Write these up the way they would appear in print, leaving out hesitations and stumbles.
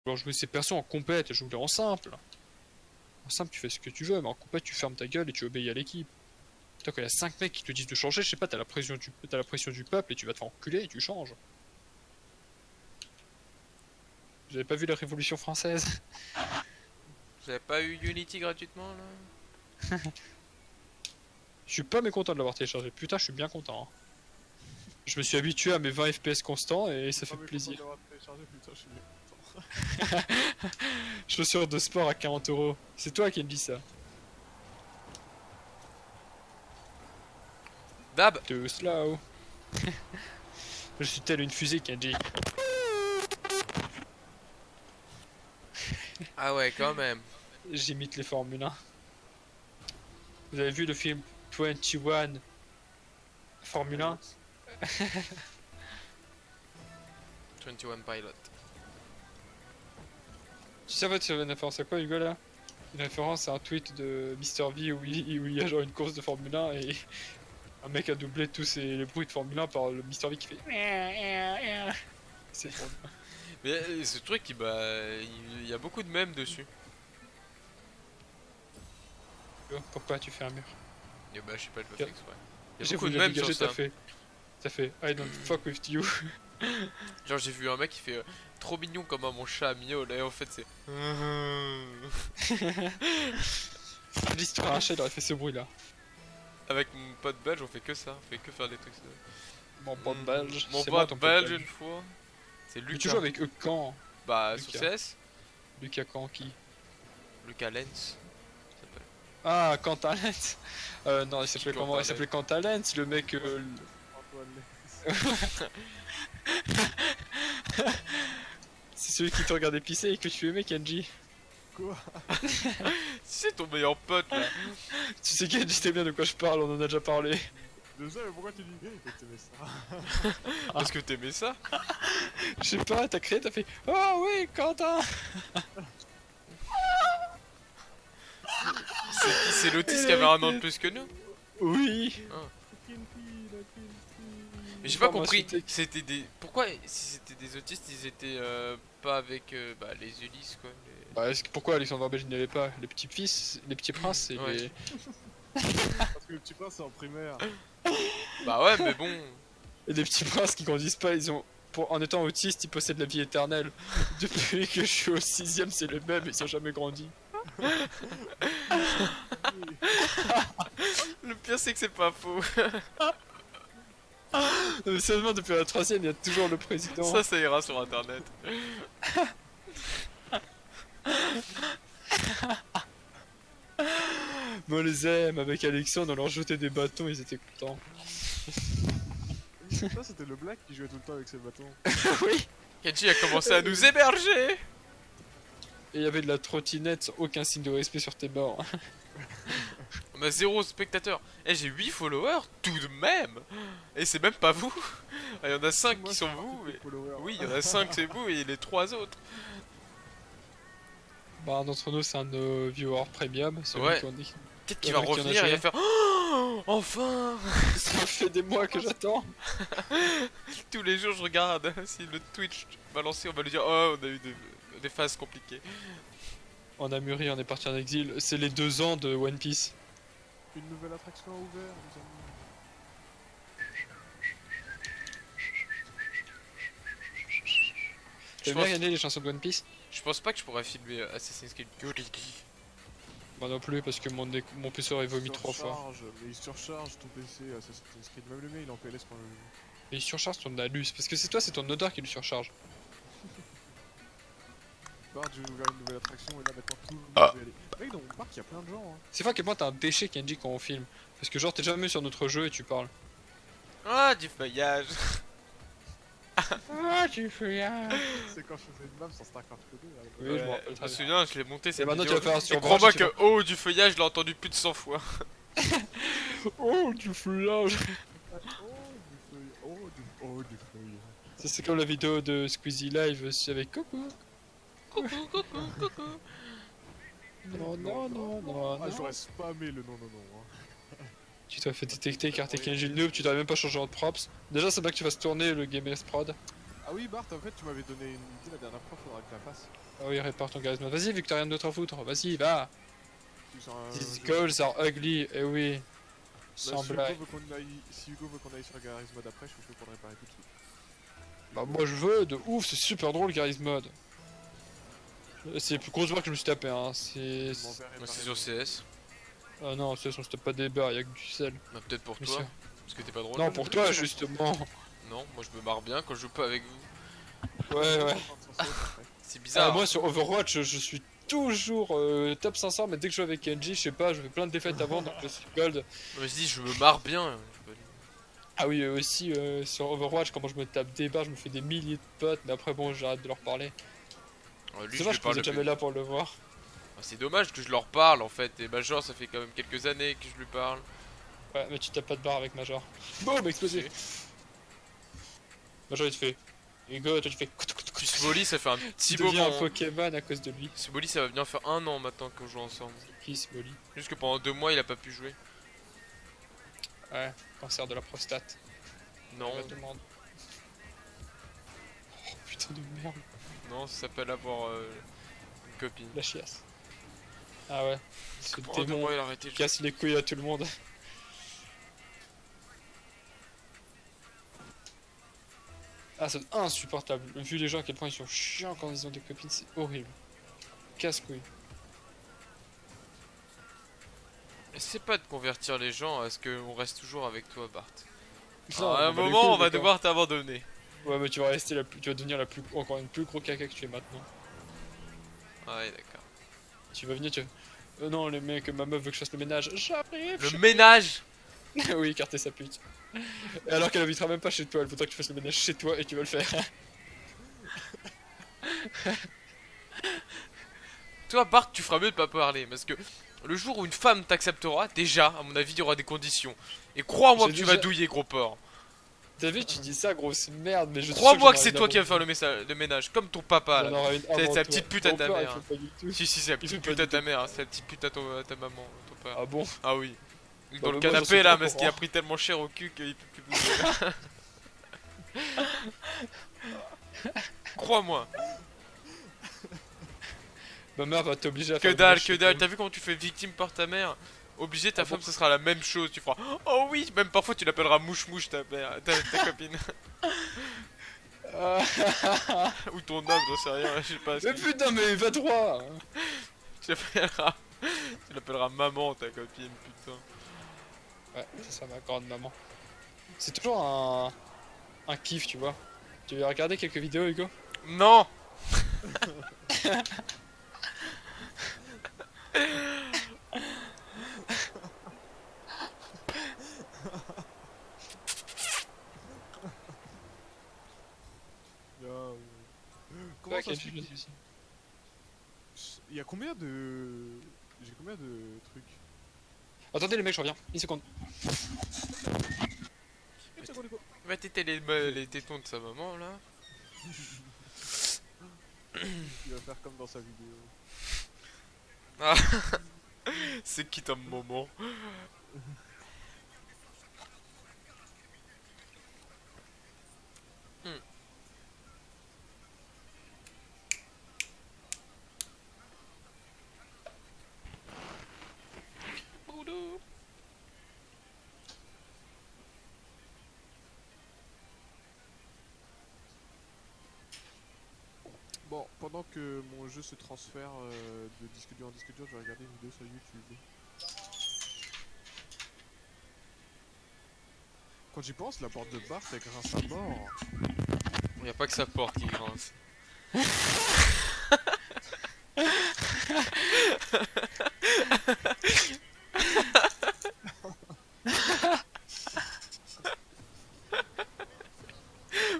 vouloir jouer ces persos en compète et jouer en simple. En simple, tu fais ce que tu veux, mais en compète, tu fermes ta gueule et tu obéis à l'équipe. Toi, quand il y a 5 mecs qui te disent de changer, je sais pas, t'as la pression du peuple et tu vas te faire enculer et tu changes. J'avais pas vu la Révolution française. Vous avez pas eu Unity gratuitement là? Je suis pas mécontent de l'avoir téléchargé. Putain, je suis bien content. Hein. Je me suis habitué à mes 20 FPS constants et ça fait plaisir. Chaussures de sport à 40 €. C'est toi qui me dis ça. Dab. Too slow. Je suis tel une fusée, Kenji. Ah ouais, quand même. J'imite les Formule 1. Vous avez vu le film 21 Formule 1? 21 Pilot. Tu sais en fait c'est une référence à quoi Hugo là? Une référence à un tweet de Mister V où il y a genre une course de Formule 1 et un mec a doublé tous les bruits de Formule 1 par le Mister V qui fait. C'est trop bien. Mais ce truc, il y a beaucoup de mèmes dessus. Pourquoi tu fais un mur? Et bah, je sais pas, je le fais exprès. Il y a J'ai beaucoup voulu de mèmes sur dégager, ça. T'as fait I don't fuck with you. Genre, j'ai vu un mec qui fait trop mignon comme mon chat miaule, et en fait, c'est. L'histoire un chat, il aurait fait ce bruit là. Avec mon pote belge, on fait que ça, on fait que faire des trucs. Mon pote belge. Mon C'est moi, pote ton belge, une fois. C'est Mais Lucas. tu joues avec eux quand? Bah, Lucas. sur CS. Lucas quand qui? Lucas Lenz. Ah, Quentin Lens. Non, il s'appelait Quentin comment? Il s'appelait Quentin Lens, le mec. C'est celui qui te regardait pisser et que tu aimais, Kenji. Quoi? C'est ton meilleur pote là. Tu sais, Kenji, sais bien de quoi je parle, on en a déjà parlé. De ça, mais pourquoi tu dis que t'aimais ça? Parce que t'aimais ça. Je sais pas, t'as créé, t'as fait. Oh oui, Quentin! C'est l'autiste qui avait un an de plus que nous. Oui! Mais j'ai pas Formation compris. tech. C'était des. Pourquoi si c'était des autistes, ils étaient pas avec les Ulysses quoi. Bah, pourquoi Alexandre Belge n'y allait pas? Les petits fils, les petits princes, et Ouais. les. Parce que le petit prince c'est en primaire. Bah ouais, mais bon. Et les petits princes qui grandissent pas, ils ont. En étant autistes, ils possèdent la vie éternelle. Depuis que je suis au 6ème, c'est le même, ils ont jamais grandi. Le pire c'est que c'est pas faux. Non, mais seulement depuis la 3ème, il y a toujours le président. Ça ira sur internet. Mais on les aime, avec Alexandre, on leur jetait des bâtons, ils étaient contents. Ça c'était le black qui jouait tout le temps avec ses bâtons. Oui! Kenji a commencé à nous héberger. Et il y avait de la trottinette sans aucun signe de respect sur tes bords. On a 0 spectateur. Et j'ai 8 followers tout de même. Et c'est même pas vous. Il y en a 5 qui sont vous. Oui, il y en a 5 c'est vous et les 3 autres. Bah, un d'entre nous, c'est un de nos viewers premium. Celui Ouais. qu'on dit. Peut-être qu'il Le va mec qui en a revenir et il va fait. faire oh, enfin. Ça fait des mois que j'attends. Tous les jours je regarde si le Twitch va lancer, on va lui dire oh on a eu des phases compliquées. On a mûri, on est parti en exil. C'est les 2 ans de One Piece. Une nouvelle attraction a ouvert, les amis. T'as bien gagné les chansons de One Piece? Je pense pas que je pourrais filmer Assassin's Creed Unity. Moi non plus, parce que mon PC est vomi 3 fois. Surcharge, mais il surcharge ton PC, Assassin's Creed. Même le mien il est en PLS quand même. Et il surcharge ton alus. Parce que c'est ton odeur qui le surcharge. Bard, j'ai ouvert une nouvelle attraction et là maintenant tout le monde Ah. veut y aller. Mec, dans mon parc il y a plein de gens. Hein. C'est vrai à quel point t'as un déchet, Kenji, quand on filme. Parce que genre, t'es jamais sur notre jeu et tu parles. Ah du feuillage. Ah, tu fais rien. C'est quand je faisais une map sur StarCraft 2. Là, Oui, je me Ouais, rappelle je me très bien. souviens, je l'ai monté cette maintenant, tu vidéo. vas faire un Et sur crois-moi branche, que oh du feuillage je l'ai entendu plus de 100 fois. Oh, du fouillage. Oh, du feuille. Ça, c'est comme la vidéo de Squeezie Live avec Coco. Coucou coucou coucou. Non, non, non, non, Ah, non. j'aurais spammé le non, non, non. Hein. Tu t'as fait détecter car t'es Kenji noob, tu t'aurais même pas changé en props. Déjà, c'est bien que tu fasses tourner le Gamers Prod. Ah oui, Bart, en fait, tu m'avais donné une idée la dernière fois, faudra que tu la fasses. Ah oui, répare ton charisme. Vas-y, vu que t'as rien d'autre à foutre, vas-y, va. Tu sens un These jeu- goals are ugly, eh oui. Bah, Sans si Hugo blague. veut qu'on aille, si Hugo veut qu'on aille sur Garry's Mod après, je suis chaud pour le réparer tout de suite. Bah, moi je veux, de ouf, c'est super drôle, Charisme Mode. C'est les plus grosses barres que je me suis tapé, hein. C'est. Je m'en vais réparer Moi c'est sur mon- CS. Ah non, c'est on se tape pas des barres, y'a que du sel. Bah, peut-être pour Mais toi. c'est- Parce que t'es pas drôle. Non, pour toi, justement. Non, moi je me marre bien quand je joue pas avec vous. Ouais, ouais. C'est bizarre. Moi sur Overwatch, je suis toujours top 500, mais dès que je joue avec Kenji, je sais pas, je fais plein de défaites avant, donc je suis gold. Je me dis, je me marre bien. Ah oui, aussi sur Overwatch, quand moi je me tape des barres, je me fais des milliers de potes, mais après bon, j'arrête de leur parler. Lui, C'est je dommage lui que vous parle êtes jamais là pour le voir. C'est dommage que je leur parle en fait. Et Major, ça fait quand même quelques années que je lui parle. Ouais, mais tu tapes pas de barre avec Major. Boum, explosé. Major il te fait. Hugo, toi tu fais. Puis Smolly, ça fait un petit Tu deviens un moment. Pokémon à cause de lui. Smolly, ça va bien faire 1 an maintenant qu'on joue ensemble. Qui Smolly? Juste que pendant 2 mois, il a pas pu jouer. Ouais, cancer de la prostate. Non, La demande. Oh putain de merde, non, ça s'appelle avoir une copine. la chiasse. Ah ouais, ce Pendant 2 démon mois, il a arrêté de qui jouer. casse les couilles à tout le monde. Ah, c'est insupportable. Vu les gens à quel point ils sont chiants quand ils ont des copines, c'est horrible. Casse-couilles. Essaie pas de convertir les gens à ce qu'on reste toujours avec toi, Bart. Non, À un on va les moment, couilles, on va d'accord. devoir t'abandonner. Ouais, mais tu vas rester tu vas devenir encore une plus gros caca que tu es maintenant. Ouais, d'accord. Tu vas venir, non, les mecs, ma meuf veut que je fasse le ménage. J'arrive. Le ménage. Oui, car t'es sa pute. Et alors qu'elle habitera même pas chez toi, elle voudra que tu fasses le ménage chez toi et tu vas le faire. Toi, Bart, tu feras mieux de pas parler. Parce que le jour où une femme t'acceptera, déjà, à mon avis, il y aura des conditions. Et crois-moi que J'ai tu vas déjà- douiller, gros porc. David, tu dis ça, grosse merde, mais je suis Crois-moi sûr que j'en c'est aurai toi une qui vas avant faire le ménage, comme ton papa toi. J'en là. aurai une C'est avant sa toi. petite pute à Ton ta père, il mère. fait pas du tout. Si, c'est la Il petite fait pas pute à du ta tout. mère, c'est la petite pute à ta maman, ton père. Ah bon? Ah oui. Bah, Dans le moi, j'en canapé suis là, pas au parce qu'il a courant. pris tellement cher au cul qu'il peut plus bouger. Crois-moi. Ma mère va t'obliger à Que faire le dalle, ménage que chez dalle. toi. T'as vu comment tu fais victime par ta mère? Obligé, ta Ah femme, bon ce sera la même chose. Tu feras oh oui, même parfois tu l'appelleras mouche-mouche ta mère, ta copine. Ah, Ou ton homme, j'en sais rien, je sais pas. mais putain, mais va droit! Tu l'appelleras maman ta copine, putain. Ouais, c'est ça, ma grande maman. C'est toujours un kiff, tu vois. Tu veux regarder quelques vidéos, Hugo? Non. Comment Ouais, ça quel se fait jeu, qu'il- celui-ci. Il y a combien de... J'ai combien de trucs? Attendez, les mecs, je reviens. Une seconde. Va téter les tétons de sa maman là. Il va faire comme dans sa vidéo. C'est qui ton moment? Bon, pendant que mon jeu se transfère de disque dur en disque dur, je vais regarder une vidéo sur YouTube. Quand j'y pense, la porte de Bart elle grince à mort. Y a pas que sa porte qui grince.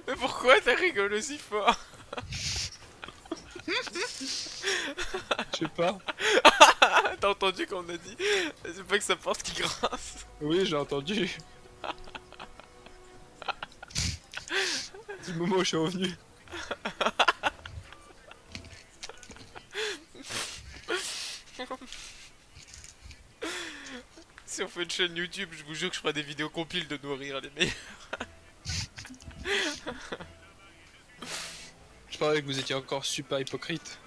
Mais pourquoi t'as rigolé si fort? Je sais pas. T'as entendu qu'on a dit? C'est pas que sa porte qui grince. Oui, j'ai entendu. Du moment où je suis revenu. Si on fait une chaîne YouTube, je vous jure que je ferai des vidéos compiles de nos rires les meilleurs. parie que vous étiez encore super hypocrite.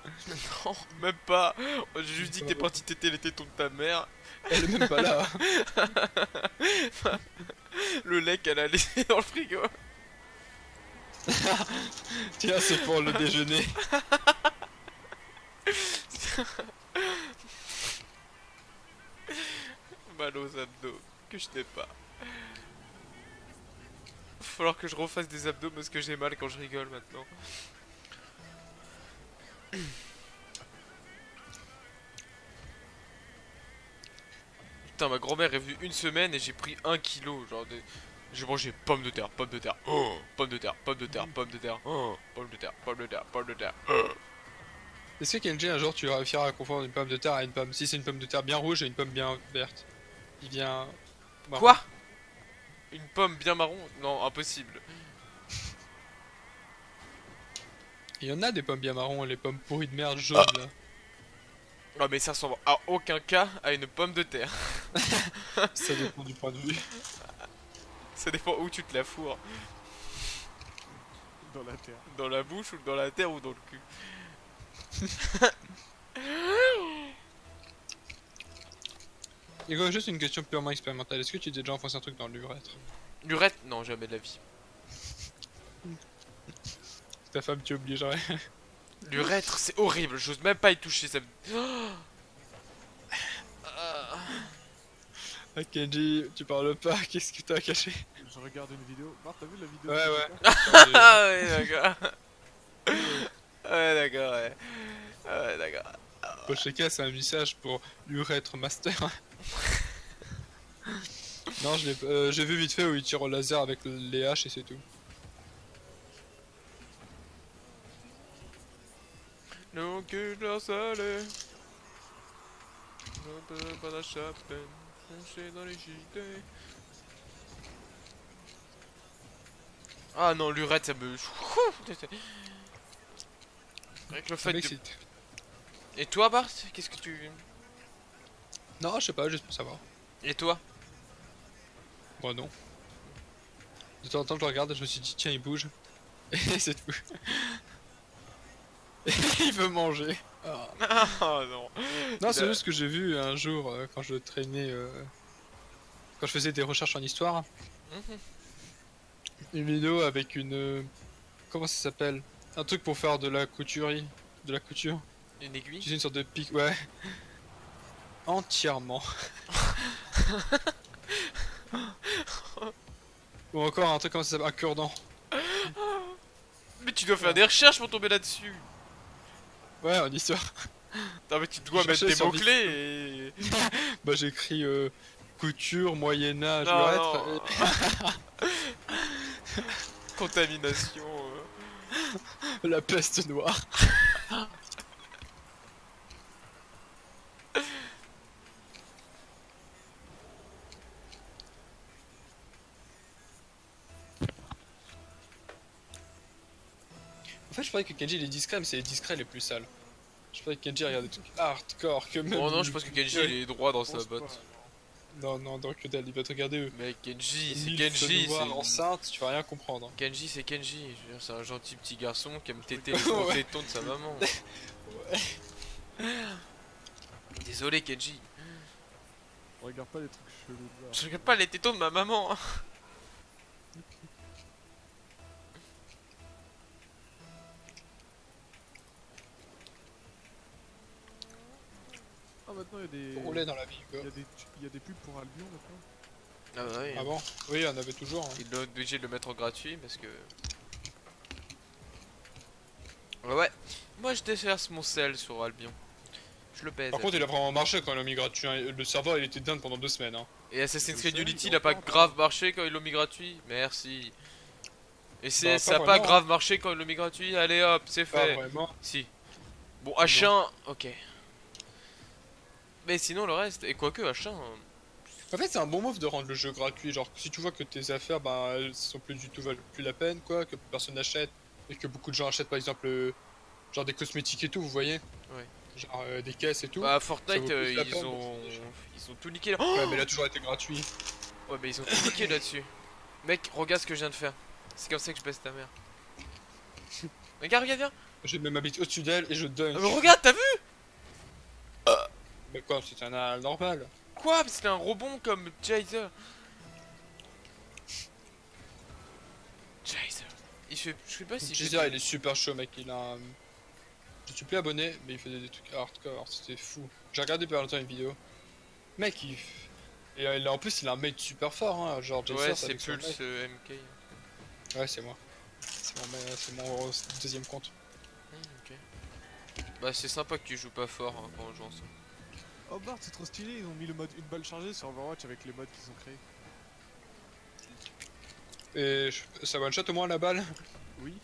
Non, même pas. J'ai juste dit que t'es parti téter les tétons de ta mère. Elle est même pas là. Le lait qu'elle a laissé dans le frigo. Tiens, c'est pour le déjeuner. Mal aux abdos, que je n'ai pas. Va falloir que je refasse des abdos parce que j'ai mal quand je rigole maintenant. Putain, ma grand-mère est venue une semaine et j'ai pris 1 kilo. Genre, j'ai mangé pommes de terre, pommes de terre, oh, pommes de terre, pommes de terre, pommes de terre, oh, pommes de terre, pommes de terre, pommes de terre. Oh. Est-ce que Kenji, un jour, tu réussiras à confondre une pomme de terre à une pomme? Si c'est une pomme de terre bien rouge et une pomme bien verte. Il vient. marron. Quoi? Une pomme bien marron? Non, impossible. Il y en a des pommes bien marron, les pommes pourries de merde jaunes là. Oh, mais ça ressemble à aucun cas à une pomme de terre. Ça dépend du point de vue. Ça dépend où tu te la fourres. Dans la terre. Dans la bouche ou dans la terre ou dans le cul. Et quoi, juste une question purement expérimentale. Est-ce que tu t'es déjà enfoncé un truc dans l'urètre? L'urètre? Non, jamais de la vie. Ta femme t'y obligerait. L'urètre, c'est horrible, j'ose même pas y toucher, ça me... Ah, Kenji, tu parles pas, qu'est-ce que t'as caché? Je regarde une vidéo. Marc, t'as vu la vidéo? Ouais, ouais. Ah ouais, d'accord. Ouais, d'accord, ouais. Ouais, d'accord. Pocheka, c'est un message pour l'urètre master. Non, j'ai vu vite fait où il tire au laser avec les haches et c'est tout. Non, que de la salée. Ne peut pas la chapelle. Foncer dans les JT. Ah non, l'urètre, ça me... Avec le Ça fait de... m'excite. Et toi, Bart? Qu'est-ce que tu... Non, je sais pas, juste pour savoir. Et toi? Moi non. De temps en temps, je le regarde et je me suis dit, tiens, il bouge. Et c'est tout. Il veut manger. Ah. Ah non. Non, c'est juste que j'ai vu un jour quand je traînais. Quand je faisais des recherches en histoire. Une vidéo avec une. Comment ça s'appelle? Un truc pour faire de la couturerie. De la couture. Une aiguille? Tu sais, une sorte de pic. Ouais. Entièrement. Ou encore un truc comme ça s'appelle un cure-dent. Mais tu dois faire des recherches pour tomber là-dessus. Ouais, en histoire. Non mais tu dois Je mettre cherchais des sur mots-clés et... Bah, j'ai écrit couture, Moyen-Âge, Non, urètre. non. Contamination. La peste noire. En fait, je croyais que Kenji il est discret, mais c'est les discrets les plus sales. Je croyais que Kenji regarde des trucs hardcore que même. Oh non, je pense que Kenji il est droit dans sa Pense pas, botte. Non, non, donc que dalle, il va te regarder eux. Mais Kenji, c'est Milf Kenji, noire c'est... enceinte, tu vas rien comprendre. Kenji, c'est Kenji. Je veux dire, c'est un gentil petit garçon qui aime téter les gros Ouais. tétons de sa maman. Désolé, Kenji. Regarde pas les trucs chelous de là. Je regarde pas les tétons de ma maman. Ah, maintenant il y a des. On l'est dans la vie, quoi. Il y a des pubs pour Albion maintenant. Ah bah oui. Ah bon? Oui, il y en avait toujours. Hein. Ils doivent être obligés de le mettre en gratuit parce que... Ouais. Moi je déverse mon sel sur Albion. Je le baise. Par contre, il a vraiment marché quand ils l'ont mis gratuit. Hein. Le serveur il était dingue pendant 2 semaines. Hein. Et Assassin's Creed Le Unity sel, il a pas ils ont pas grave marché quand ils l'ont mis gratuit. Merci. Et Bah, ça a pas pas vraiment. grave marché quand ils l'ont mis gratuit. Allez hop, c'est Pas fait. vraiment. Si. Bon, H1, ok. Mais sinon le reste, et quoique H1... En fait, c'est un bon move de rendre le jeu gratuit. Genre, si tu vois que tes affaires, bah, elles sont plus du tout valent plus la peine, quoi, que personne n'achète, et que beaucoup de gens achètent par exemple, genre des cosmétiques et tout, vous voyez? Ouais. Genre des caisses et tout. Bah Ça Fortnite, vaut plus la ils peine, ont parce ils ont tout niqué. Ouais, mais il a toujours été gratuit. Ouais, mais ils ont tout niqué là-dessus. Mec, regarde ce que je viens de faire. C'est comme ça que je baisse ta mère. Regarde, regarde, viens. Je mets ma bite au-dessus d'elle et je donne. Ah, mais regarde, t'as vu? Mais quoi, c'est un normal. Quoi? C'était un rebond comme Jazer. Jazer. Il fait. Je sais pas si. Jazer, il est super chaud, mec. Il a un. Je suis plus abonné, mais il faisait des trucs hardcore. C'était fou. J'ai regardé pas longtemps une vidéo. Mec, il. Et en plus, il a un mate super fort, hein. Genre, Jazer, Ouais, ça c'est avec son Pulse mec. MK. Ouais, c'est moi. C'est mon deuxième compte. Ok. Bah, c'est sympa que tu joues pas fort hein, quand on joue ensemble. Oh Bart, c'est trop stylé, ils ont mis le mode une balle chargée sur Overwatch avec les modes qu'ils ont créés. Et ça one shot au moins la balle. Oui.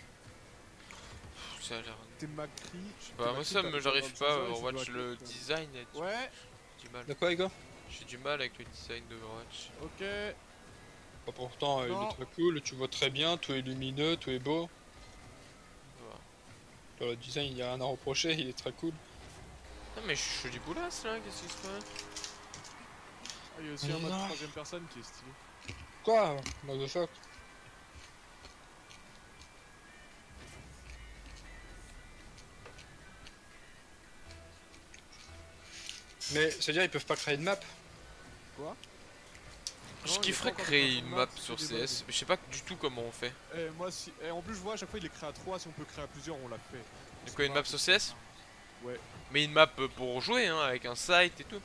Ça a l'air. T'es Macri. Bah, moi, ça, j'arrive pas à Overwatch le design. Ouais. J'ai du mal. De quoi, les gars? J'ai du mal avec le design d'Overwatch. Ok. Bah, pourtant, il Non. est très cool. Tu vois très bien. Tout est lumineux, tout est beau. Voilà. Dans le design, il y a rien à reprocher. Il est très cool. Non, mais je suis du boulasse là, qu'est-ce qui se passe? Ah, il y a aussi un mode troisième personne qui est stylé. Quoi? What the fuck? Mais c'est-à-dire ils peuvent pas créer de map? Quoi? Je Non, kifferais il y a pas encore créer de une map, map c'est sur des CS, mais je sais pas du tout comment on fait. Moi si. En plus je vois à chaque fois il est créé à 3, si on peut créer à plusieurs on l'a fait. Donc quoi, une map sur CS? Ouais. Mais une map pour jouer, hein, avec un site et tout.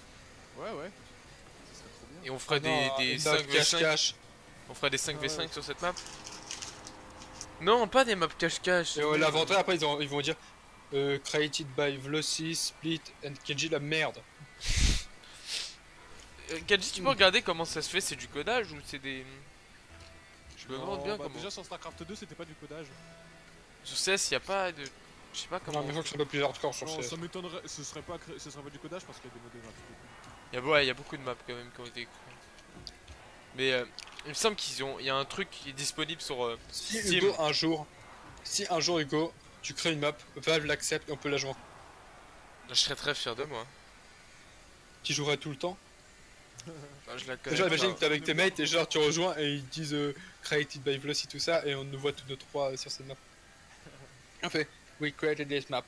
Ouais ouais. Ça serait trop bien. Et on ferait Non, des une map 5v5. cache-cache. On ferait des 5v5 Ouais. sur cette map. Non, pas des maps cache-cache. Et l'inventaire après ils vont dire created by Vlossy, Split and Kenji la merde. Kadji, tu peux regarder comment ça se fait? C'est du codage ou c'est des. Je me demande bien Bah, comment. déjà sur StarCraft 2 c'était pas du codage. Sur CS, y a pas de. Je sais pas comment. Non mais je crois que c'est un peu plus hardcore sur Non, CS. ça m'étonnerait, ce serait pas du codage parce qu'il y a des modes graphiques. Ouais, y a beaucoup de maps quand même qui ont été créées. Mais il me semble il y a un truc qui est disponible sur Si Steam. Hugo si un jour Hugo, tu crées une map, Valve l'accepte et on peut la jouer. Je serais très fier de moi. Tu jouerais tout le temps. Bah, je la connais. Déjà imagine pas. que t'es avec tes mates et genre tu rejoins et ils disent created by Vlossy tout ça et on nous voit tous deux trois sur cette map. On fait we created this map.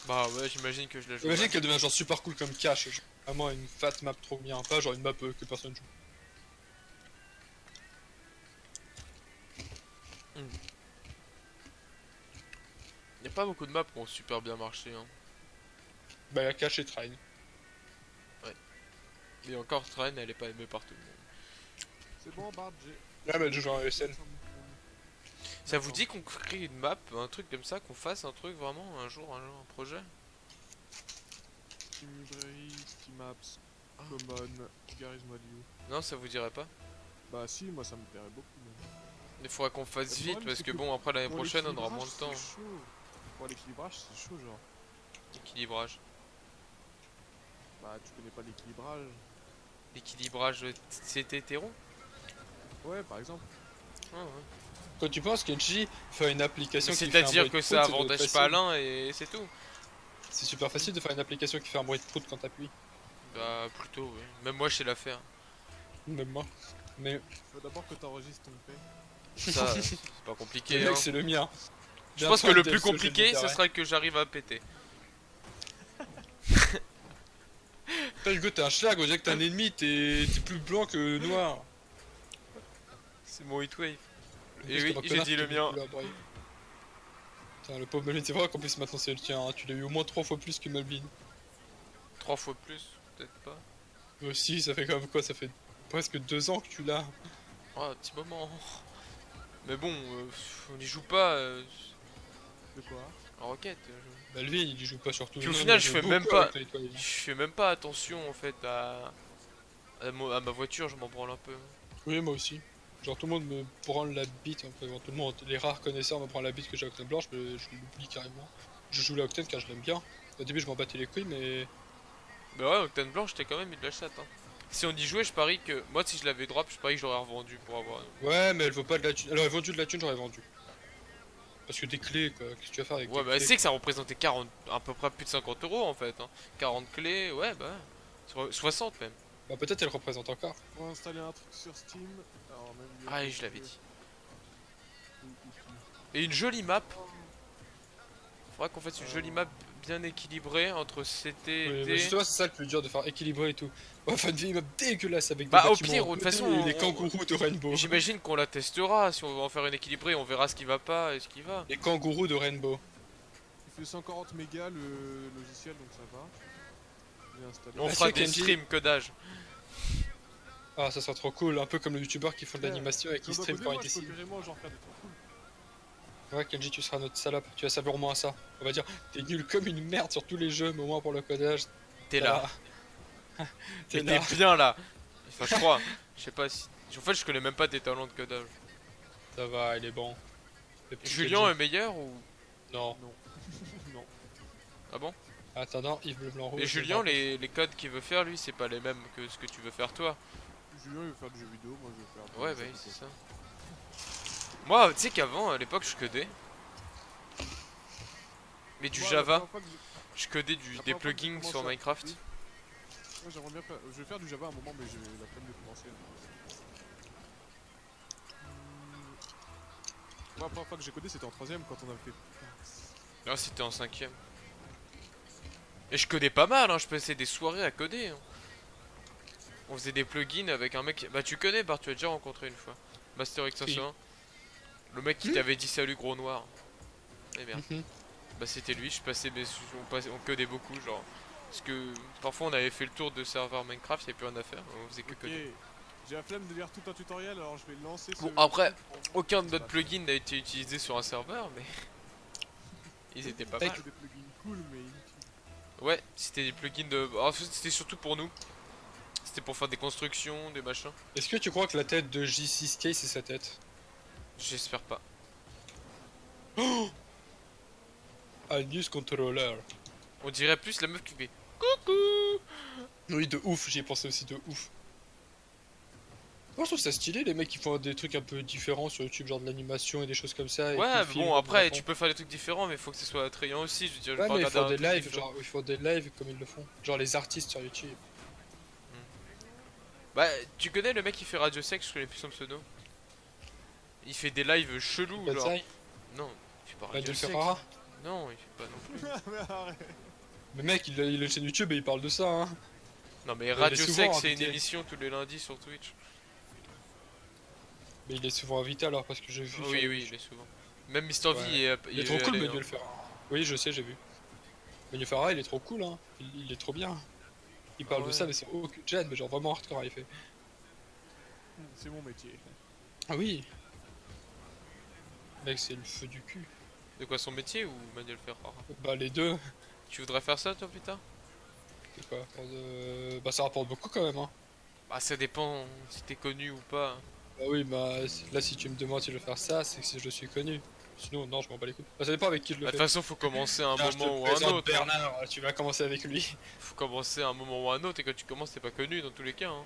Bah ouais, j'imagine que je la joue. Imagine qu'elle devient genre super cool comme cache, genre, vraiment une fat map trop bien, pas genre une map que personne joue. Y a pas beaucoup de maps qui ont super bien marché. Hein. Bah la cache et train. Et encore Train, elle est pas aimée par tout le monde. C'est bon Bart, j'ai. Ah bah elle joue genre ESN. Ça vous dit qu'on crée une map, un truc comme ça, qu'on fasse un truc vraiment un jour, un projet? Steam Library, Steam Apps, Common, Garry's Mod You. Non, ça vous dirait pas? Bah si, moi ça me plairait beaucoup. Même. Il faudra qu'on fasse Le vite problème, parce c'est que que bon, après l'année Pour prochaine on aura moins de l'équilibrage, temps. c'est chaud. Pour l'équilibrage, c'est chaud genre. Équilibrage. Bah tu connais pas l'équilibrage. Équilibrage, c'est hétéro? Ouais, par exemple. Ah ouais. Quand tu penses Kenji fait une application qui fait un C'est-à-dire bruit que de ça prout, doit être avantage facile. pas l'un et c'est tout. C'est super facile de faire une application qui fait un bruit de prout quand t'appuies. Bah plutôt, oui. Même moi je sais la faire. Même moi. Mais Faut d'abord que t'enregistres ton fait. Ça, c'est pas le compliqué. mec Hein. c'est le mien. Je pense que le plus compliqué, ce sera que j'arrive à péter. Putain Hugo t'es un schlag, on dirait que t'es un ennemi, t'es plus blanc que noir. C'est mon heatwave. Parce Et que oui, par j'ai connard, dit tu le peux mien. plus l'abreuver. Putain le pauvre Melvin, c'est vrai qu'en plus maintenant c'est le tien, hein. Tu l'as eu au moins 3 fois plus que Melvin. 3 fois plus, peut-être pas. Si, ça fait quand même quoi? Ça fait presque 2 ans que tu l'as. Oh, un petit moment. Mais bon, on n'y joue pas De quoi? en roquette. Melvin il y joue pas surtout. Puis au Non, final, il je joue fais beaucoup même pas- avec Nightwave. Je fais même pas attention en fait à ma voiture, je m'en branle un peu. Oui, moi aussi. Genre tout le monde me branle la bite, enfin, tout le monde, les rares connaisseurs me branlent la bite que j'ai Octane Blanche, mais je l'oublie carrément. Je joue la Octane car je l'aime bien. Au début je m'en battais les couilles, mais Bah ouais, Octane Blanche, t'es quand même mis de la chatte. Hein. Si on y jouait, je parie que. Moi, si je l'avais drop, je parie que j'aurais revendu pour avoir. ouais, mais elle vaut pas de la thune. Elle aurait vendu de la thune, j'aurais vendu. Parce que des clés, quoi, qu'est-ce que tu vas faire avec Ouais, des bah clés c'est que ça représentait 40, à peu près plus de 50 euros en fait. Hein. 40 clés, ouais, bah. 60 même. Bah peut-être elle représente encore. Faut installer un truc sur Steam. Alors, même Ah, et je l'avais dit. Et une jolie map. Faudrait qu'on fasse une jolie map bien équilibrée entre CT et Oui, D. mais justement, c'est ça le plus dur de faire équilibrer et tout. Enfin, une vieille map dégueulasse avec Bah, des au bâtiments pire, en de toute côté façon, et les kangourous de Rainbow. J'imagine qu'on la testera. Si on veut en faire une équilibrée, on verra ce qui va pas et ce qui va. Les kangourous de Rainbow. Il fait 140 mégas le logiciel, donc ça va. J'ai installé. On Est-ce fera que des Kenji- streams codage. Ah, ça sera trop cool, un peu comme le youtubeur qui font de l'animation et qui stream quand il moi, je peux décide. carrément genre faire des trucs cool. Ouais, Kenji, tu seras notre salope, tu vas savoir au moins ça. On va dire, t'es nul comme une merde sur tous les jeux, mais au moins pour le codage. T'es là. T'es T'es là. bien là. Enfin, je crois. Je sais pas si. En fait, je connais même pas tes talents de codage. Ça va, il est bon. Le petit Julien Kenji. est meilleur ou. Non. Non. Ah bon? Attendant, Yves Bleu Blanc Rouge. Et Julien, les codes qu'il veut faire, lui, c'est pas les mêmes que ce que tu veux faire toi. Julien il veut faire du jeu vidéo, moi je veux faire. Ouais, bah oui, c'est ça. Moi, tu sais qu'avant, à l'époque, je codais. Mais du Java, je codais des plugins sur Minecraft. Moi j'aimerais bien faire. Je vais faire du Java à un moment, mais j'ai la flemme de commencer. Moi, la première fois que j'ai codé, c'était en 3ème quand on avait fait. Là, c'était en 5ème. Et je codais pas mal, hein, je passais des soirées à coder. Hein. On faisait des plugins avec un mec. Bah, tu connais, Bart, tu as déjà rencontré une fois. Master X501. Le mec qui t'avait dit salut gros noir. Eh bien. Bah, c'était lui, je passais, on codait beaucoup, genre. Parce que parfois on avait fait le tour de serveur Minecraft, il n'y avait plus rien à faire, on faisait que coder. J'ai la flemme de lire tout un tutoriel, alors je vais lancer ce. Bon, après, aucun de notre plugin n'a été utilisé sur un serveur, mais. Ils étaient pas mal. C'était des plugins cool, mais inutiles. Ouais, c'était des plugins de. Alors, c'était surtout pour nous. C'était pour faire des constructions, des machins. Est-ce que tu crois que la tête de J6K c'est sa tête? J'espère pas. Un news controller. On dirait plus la meuf qui fait coucou. Oui, de ouf, j'y ai pensé aussi de ouf. Moi je trouve ça stylé les mecs qui font des trucs un peu différents sur YouTube, genre de l'animation et des choses comme ça. et Ouais, qui mais filment bon, des après, enfants. tu peux faire des trucs différents, mais faut que ce soit attrayant aussi. Je veux dire, je Ouais, peux mais ils regarder font un des truc lives, différent. genre ils font des lives comme ils le font. Genre les artistes sur YouTube. Bah, tu connais le mec qui fait Radio Sex, je connais plus son pseudo. Il fait des lives chelous, genre. Banzai, Non, il fait pas Radio Daniel Sex. Ferrara. Non, il fait pas non plus. Mais arrête. Mais mec, il a une chaîne YouTube et il parle de ça, hein. Non, mais est Radio souvent Sex, c'est une invité. émission tous les lundis sur Twitch. Mais il est souvent invité alors parce que j'ai vu. Oui, sur- oui, il est souvent. Même Mister V, Ouais. Il est trop cool, Manuel Ferrara. Oui, je sais, j'ai vu. Manuel Ferrara, il est trop cool, hein. Il est trop bien. Il parle de ouais. ça, mais c'est aucun jet, mais genre vraiment hardcore, il fait. C'est mon métier. Ah oui. Mec, c'est le feu du cul. De quoi, son métier ou Manuel Ferrara? Bah les deux. Tu voudrais faire ça, toi, putain? C'est quoi Bah ça rapporte beaucoup quand même, hein. Bah, ça dépend si t'es connu ou pas. Bah oui, bah là si tu me demandes si je veux faire ça, c'est que si je suis connu. Sinon, non, je m'en bats les couilles. Bah ça dépend avec qui je le Bah, de fais. toute façon, faut commencer à un Tiens, je te moment ou un présente autre. Hein. Bernard, tu vas commencer avec lui. Faut commencer à un moment ou un autre, et quand tu commences, t'es pas connu dans tous les cas. Hein.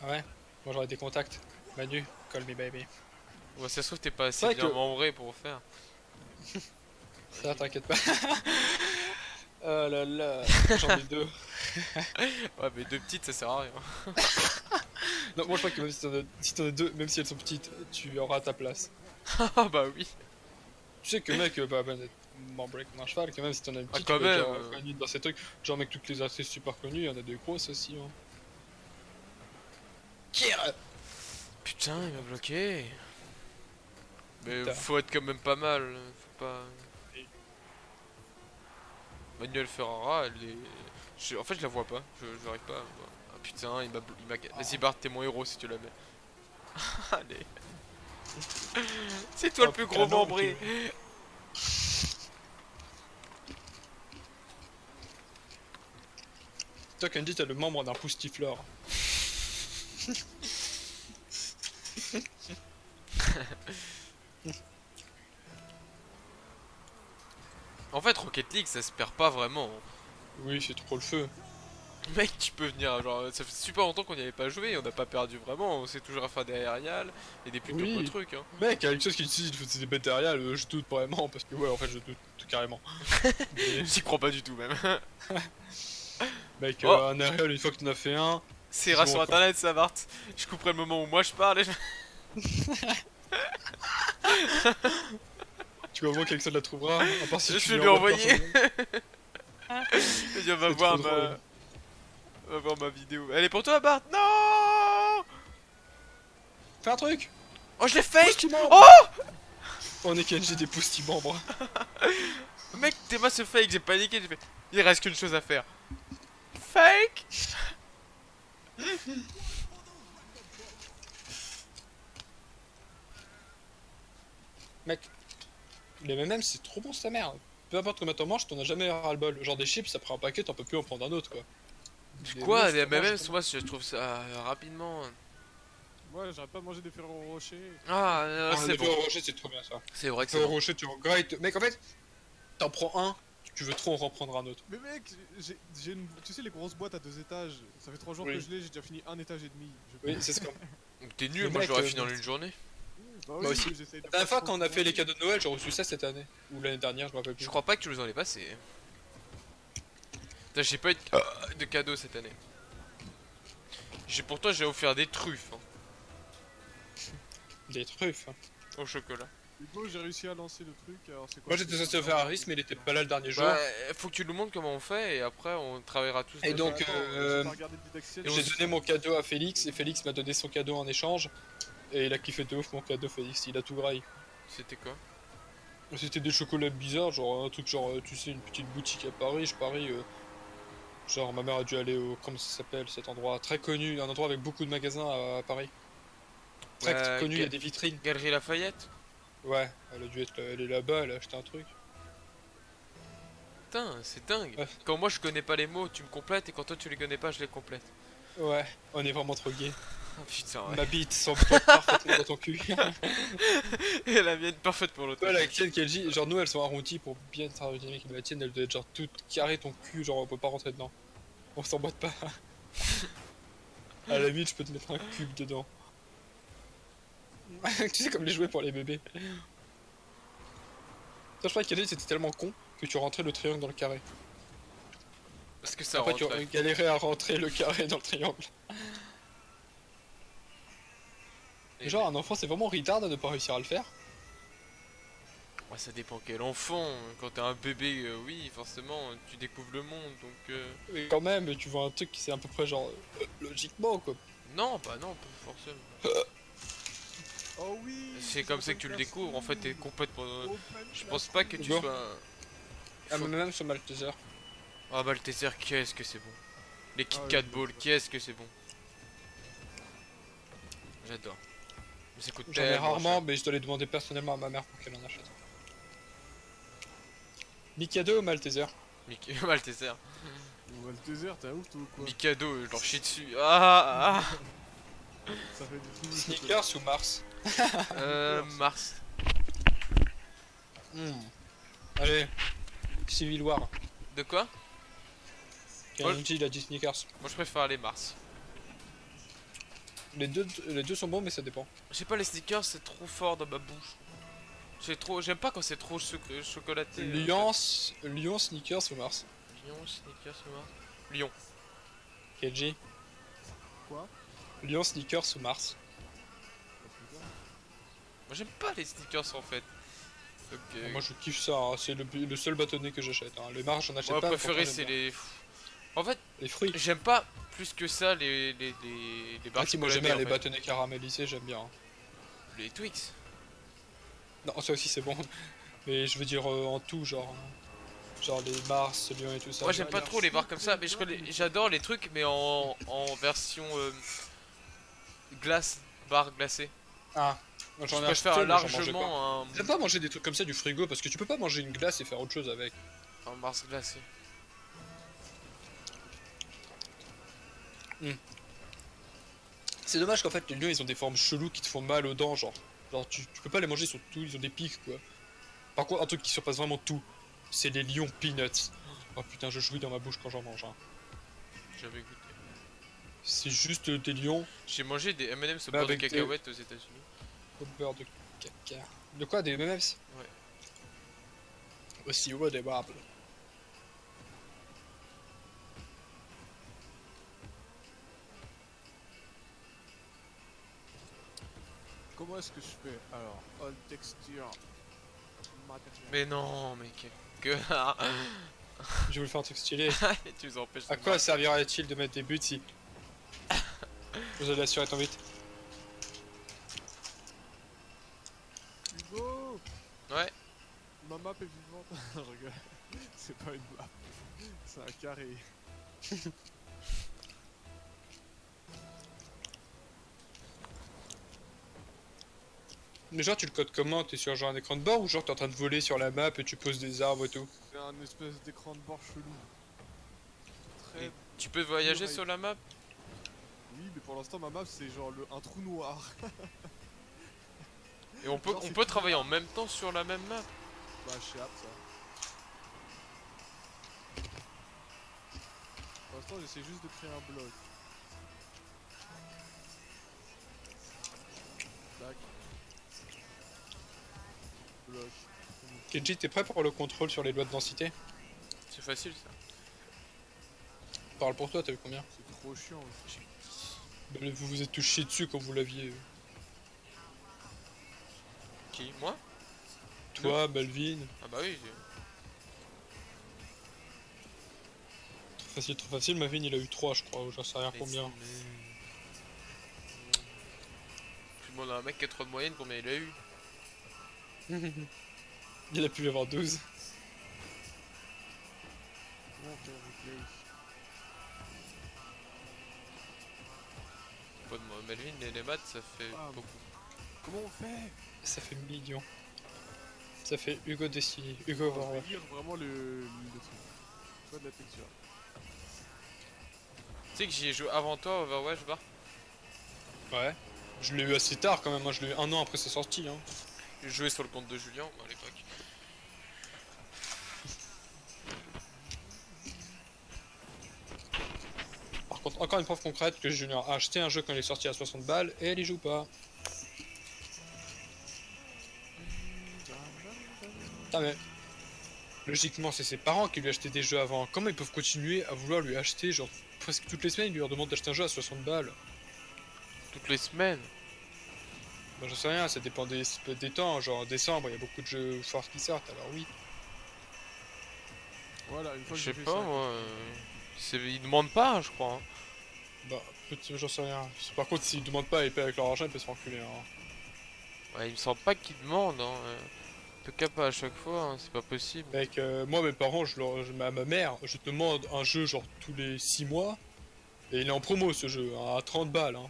Ah ouais. Moi j'aurais des contacts. Manu, call me baby. Ouais, ça se trouve, t'es pas assez C'est vrai bien que- membré pour faire. Ça, t'inquiète pas. Oh là là, j'en ai deux. Ouais, mais deux petites, ça sert à rien. Non, moi je crois que même si t'en as deux, même si elles sont petites, tu auras ta place. Ah, bah oui. Tu sais que mec, bah membré comme un cheval, quand même si t'en as une petite, quand tu peux même, déjà connu dans ces trucs. Genre mec, toutes les actrices super connues, il y en a des grosses aussi. Hein. Putain, il m'a bloqué. Mais Putain. faut être quand même pas mal. Faut pas. Manuel Ferrara, elle est. En fait, je la vois pas. J'arrive pas. À voir. Ah putain, il m'a. Vas-y, Bart, t'es mon héros si tu la mets. Allez. C'est toi le Oh, plus gros canon, membré. Toi, Candy, t'es le membre d'un poustifleur. En fait, Rocket League, ça se perd pas vraiment. Oui, c'est trop le feu. Mec, tu peux venir, genre, ça fait super longtemps qu'on n'y avait pas joué, on n'a pas perdu vraiment, on sait toujours à faire des aériales et des plutôt Oui. beaux trucs. Hein. Mec, avec chose qui utilise des matériels, je doute vraiment, parce que ouais, en fait, je doute carrément. Mais, J'y crois pas du tout même. mec, Oh. un aérial, une fois que t'en as fait un, C'est rare bon, sur quoi. internet ça, Bart. Je couperai le moment où moi je parle et je... Tu vas voir que quelqu'un la trouvera, à part si Je tu vais lui lui envoies envoyer. personnellement. Il va C'est voir trop ma... drôle. va voir ma vidéo. Elle est pour toi, Bart. Non. Fais un truc. Oh, je l'ai fake. Pousse-ti-membre. Oh On est Kenji des pouces-ti-membres. Mec, Théma se fake, j'ai paniqué, j'ai fait... Il reste qu'une chose à faire. Fake. Mec, les M&M's c'est trop bon sa mère. Peu importe combien t'en manges, t'en as jamais ras-le-bol. Genre des chips, après un paquet, t'en peux plus en prendre un autre quoi. Quoi, les t'en manges, MM's, moi je trouve ça rapidement. Moi, j'arrête pas de manger des Ferrero Rocher. Ah, Ah, c'est le bon. Ferrero Rocher c'est trop bien ça. C'est vrai que c'est Ferrero bon. Rocher tu regrettes. Mec en fait, t'en prends un, tu veux trop en reprendre un autre. Mais mec, j'ai une... Tu sais les grosses boîtes à 2 étages. Ça fait 3 jours Oui. que je l'ai, j'ai déjà fini un étage et demi. Oui, c'est ce qu'on. T'es nul, Mais moi mec, j'aurais fini en une journée. Bah Moi aussi. j'essaye de La dernière pas fois trop quand on a fait les manger. cadeaux de Noël, j'ai reçu ça cette année. Ou l'année dernière, je me rappelle plus. Je crois pas que tu nous en aies passé. Putain, j'ai pas eu de cadeau cette année. Pourtant j'ai offert des truffes hein, Des truffes. Hein. au chocolat. Hugo, j'ai réussi à lancer le truc. Alors c'est quoi Moi j'étais censé faire un risque, mais il était pas là le dernier jour. Bah, faut que tu nous montres comment on fait et après on travaillera tous. Et dessus. donc, Attends, j'ai pas regardé le didacticiel. J'ai donné mon cadeau à Félix et Félix m'a donné son cadeau en échange. Et il a kiffé de ouf mon cadeau, Félix, il a tout graille. C'était quoi? C'était des chocolats bizarres, genre un truc genre, tu sais, une petite boutique à Paris, je parie. Genre ma mère a dû aller au, comment ça s'appelle cet endroit, très connu, un endroit avec beaucoup de magasins à Paris. Très connu, il y a des vitrines. Galerie Lafayette. Ouais, elle a dû être elle est là-bas, elle a acheté un truc. Putain, c'est dingue. Ouais. Quand moi je connais pas les mots, tu me complètes et quand toi tu les connais pas, je les complète. Ouais, on est vraiment trop gay. Oh putain, ouais. Ma bite semble parfaitement dans ton cul. Et la mienne parfaite pour l'autre. Toi la tienne Kenji, genre nous elles sont arrondies pour bien être aérodynamique, mais la tienne elle doit être genre toute carrée ton cul, genre on peut pas rentrer dedans. On s'emboîte pas. À la limite je peux te mettre un cube dedans. Tu sais comme les jouets pour les bébés. Toi je crois que Kenji c'était tellement con que tu rentrais le triangle dans le carré. Parce que ça Après tu rentrait. galérais à rentrer le carré dans le triangle. Et Genre un enfant c'est vraiment retard de ne pas réussir à le faire. ouais, ça dépend quel enfant. Quand t'es un bébé, oui, forcément, tu découvres le monde, donc. Mais quand même tu vois un truc qui c'est à peu près genre logiquement quoi. Non, bah non, pas forcément. Oh oui. C'est comme ça que tu le découvres. En fait, t'es complètement. Open Je pense pas que tu Bon. sois. Ah mais même sur Malteser. Ah bah le Malteser, qu'est-ce que c'est bon. Les Kit Ah oui, Kat je Ball, qu'est-ce que c'est bon. J'adore. Mais ça coûte J'en ai tellement rarement, mais je dois les demander personnellement à ma mère pour qu'elle en achète. Mikado ou Malteser? cher. Malteser. Malteser, t'es un ouf toi ou quoi? Mikado, je leur chie dessus. Ah, Ça fait des trucs. Snickers ou Mars? Mars. Allez, Civil War. De quoi? Kenji il a dit Snickers. Moi je préfère les Mars. Les deux sont bons, mais ça dépend. Je sais pas, les sneakers c'est trop fort dans ma bouche. J'aime pas quand c'est trop chocolaté. Lyon, Snickers ou Mars? Lyon, sneakers ou Mars? Lyon. Kenji. Quoi? Lyon, Snickers ou Mars? Moi j'aime pas les sneakers en fait. Donc, Moi je kiffe ça, hein. C'est le seul bâtonnet que j'achète. Hein. Les Mars j'en achète moi pas. préféré pourtant, c'est j'aime les. En fait, bien. Les fruits. j'aime pas plus que ça les Ah barres si, moi j'aime chocolatées, bien en les fait. bâtonnets caramélisés, j'aime bien. Hein. Les Twix. Non, ça aussi c'est bon. Mais je veux dire en tout, genre. Genre les Mars, Lyon et tout ça. Moi j'aime pas trop les barres comme ça, mais j'adore les trucs, mais en version glace, barre glacée. Ah, moi, Je j'en ai préfère acheté, mais j'en mangeais pas. largement J'aime pas manger des trucs comme ça du frigo parce que tu peux pas manger une glace et faire autre chose avec. un Mars glacé. C'est dommage qu'en fait les lions ils ont des formes cheloues qui te font mal aux dents, genre. Genre tu peux pas les manger sur tout, ils ont des pics quoi. Par contre un truc qui surpasse vraiment tout, c'est les lions peanuts. Oh putain je jouis dans ma bouche quand j'en mange. Hein. J'avais goûté. C'est juste des lions J'ai mangé des M&M's au Bah, beurre de avec des- cacahuètes aux États-Unis. au beurre de caca. De quoi, des M&M's? Ouais. Au sirop d'érable. Comment est-ce que je fais? Alors, all texture, matériel. Mais non, mais quel connard. Je voulais faire un truc stylé. Tu nous empêches À de quoi marcher. servirait-il de mettre des buts si vous allez assurer ton vite? Hugo, Ouais. ma map est vivante. Je rigole. C'est pas une map. C'est un carré. Mais genre tu le codes comment? T'es sur genre un écran de bord ou genre t'es en train de voler sur la map et tu poses des arbres et tout? C'est un espèce d'écran de bord chelou. Très... Et Tu peux voyager Ouais. sur la map? Oui, mais pour l'instant ma map c'est genre un trou noir. Et on peut, Genre, on c'est peut tout travailler en même temps sur la même map. Bah je sais ça. Pour l'instant j'essaie juste de créer un bloc. Tac. Bloc. Kenji, t'es prêt pour le contrôle sur les lois de densité? C'est facile ça. Parle pour toi, t'as eu combien? C'est trop chiant aussi. Bah, vous vous êtes touché dessus quand vous l'aviez. Qui? Moi? Toi, Balvin. Ah bah oui. Trop facile, Mavin il a eu 3 je crois, ou j'en sais rien Mais combien. Je demande à un mec qui a 3 de moyenne combien il a eu. Il a pu y avoir 12. Comment on fait un replay? Pas de moi. Melvin, les maths ça fait Ah. beaucoup. Comment on fait? Ça fait millions. Ça fait Hugo Destiny. Hugo Je vais Overwatch. lire vraiment le truc. Pas de la texture. Tu sais que j'y ai joué avant toi Overwatch, bah. Ouais. Je l'ai eu assez tard quand même, hein. Je l'ai eu un an après sa sortie. Hein. J'ai joué sur le compte de Julien moi, à l'époque. Par contre, encore une preuve concrète que Junior a acheté un jeu quand il est sorti à 60 balles et elle y joue pas. Putain mais... Logiquement c'est ses parents qui lui achetaient des jeux avant. Comment ils peuvent continuer à vouloir lui acheter genre presque toutes les semaines ils leur demandent d'acheter un jeu à 60 balles? Toutes les semaines. Bah j'en sais rien, ça dépend des temps, genre en décembre il y a beaucoup de jeux forts qui sortent alors oui. Voilà, une fois que Je j'ai sais fait pas ça, moi. Ils demandent pas hein, je crois. Hein. Bah j'en sais rien. Par contre s'ils demandent pas et paient avec leur argent ils peuvent se faire enculer hein. Ouais, il me semble pas qu'ils demandent. Hein. En tout cas pas à chaque fois, hein, c'est pas possible. Mec, moi mes parents, à ma mère, je demande un jeu genre tous les 6 mois. Et il est en promo ce jeu, hein, à 30 balles. Hein.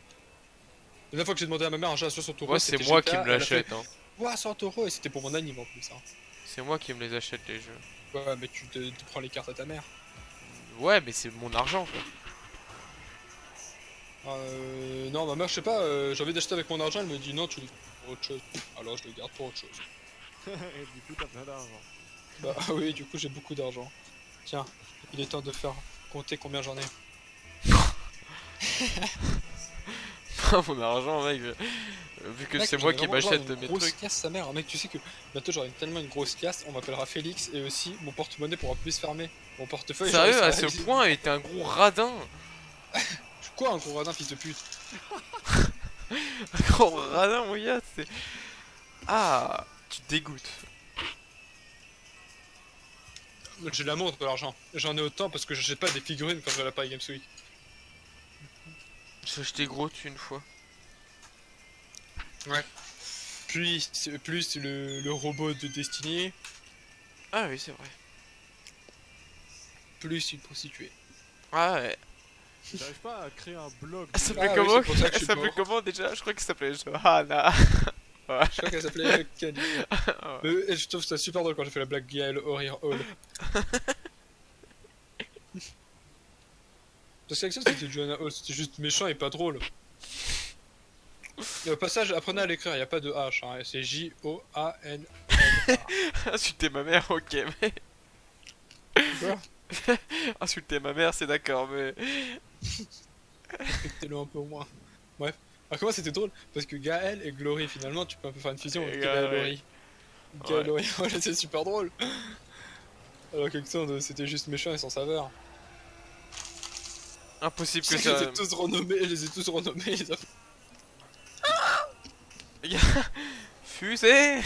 La dernière fois que j'ai demandé à ma mère un jeu à 60 euros, Moi c'est c'était moi GTA, qui me elle a fait, l'achète. Hein. ouah, 100 euros et c'était pour mon anime en plus. Hein. C'est moi qui me les achète les jeux. Ouais, mais tu te prends les cartes à ta mère. Ouais mais c'est mon argent quoi. Non, ma mère, je sais pas, j'ai envie d'acheter avec mon argent, elle me dit non, tu le gardes pour autre chose. Alors je le garde pour autre chose. et du coup t'as plein d'argent. Bah oui, du coup j'ai beaucoup d'argent. Tiens, il est temps de faire compter combien j'en ai. Mon argent mec. Vu que Mec, c'est j'en moi ai qui vraiment genre m'achète une mes grosse trucs. casse sa mère. Mec, tu sais que bientôt j'aurai tellement une grosse casse, on m'appellera Félix et aussi mon porte-monnaie pourra plus se fermer. Mon portefeuille. Sérieux genre, à il ce sera- point il était un gros radin. Quoi un gros radin fils de pute? Un gros radin mon gars c'est. Ah tu te dégoûtes. J'ai la montre de l'argent. J'en ai autant parce que j'achète pas des figurines quand je vais à la Paris Games Week. J'ai acheté gros dessus une fois. Plus le robot de Destiny, Ah oui c'est vrai. plus une prostituée. Ah ouais. J'arrive pas à créer un blog. Ça s'appelait Ah oui, comment c'est pour ça que je Ça suis s'appelait mort. comment déjà? Je crois qu'il s'appelait Johanna. Je crois qu'elle s'appelait Kelly. Mais je trouve ça super drôle quand j'ai fait la blague Gaël O'Rear Hall. Parce qu'avec ça c'était Joanna Hall, c'était juste méchant et pas drôle. Et au passage, apprenez à l'écrire, y a pas de H, hein, c'est J-O-A-N. Insulter ma mère, ok, mais. Quoi? Insulter ma mère, c'est d'accord, mais. Respectez-le un peu au moins. Bref. Alors comment c'était drôle? Parce que Gaël et Glory, finalement, tu peux un peu faire une fusion avec Et Gaël ouais. Glory. Gaël Glory, voilà, c'est super drôle. Alors qu'Alexandre, c'était juste méchant et sans saveur. Impossible Je que sais que ça. je les ai tous renommés, les autres. Fusée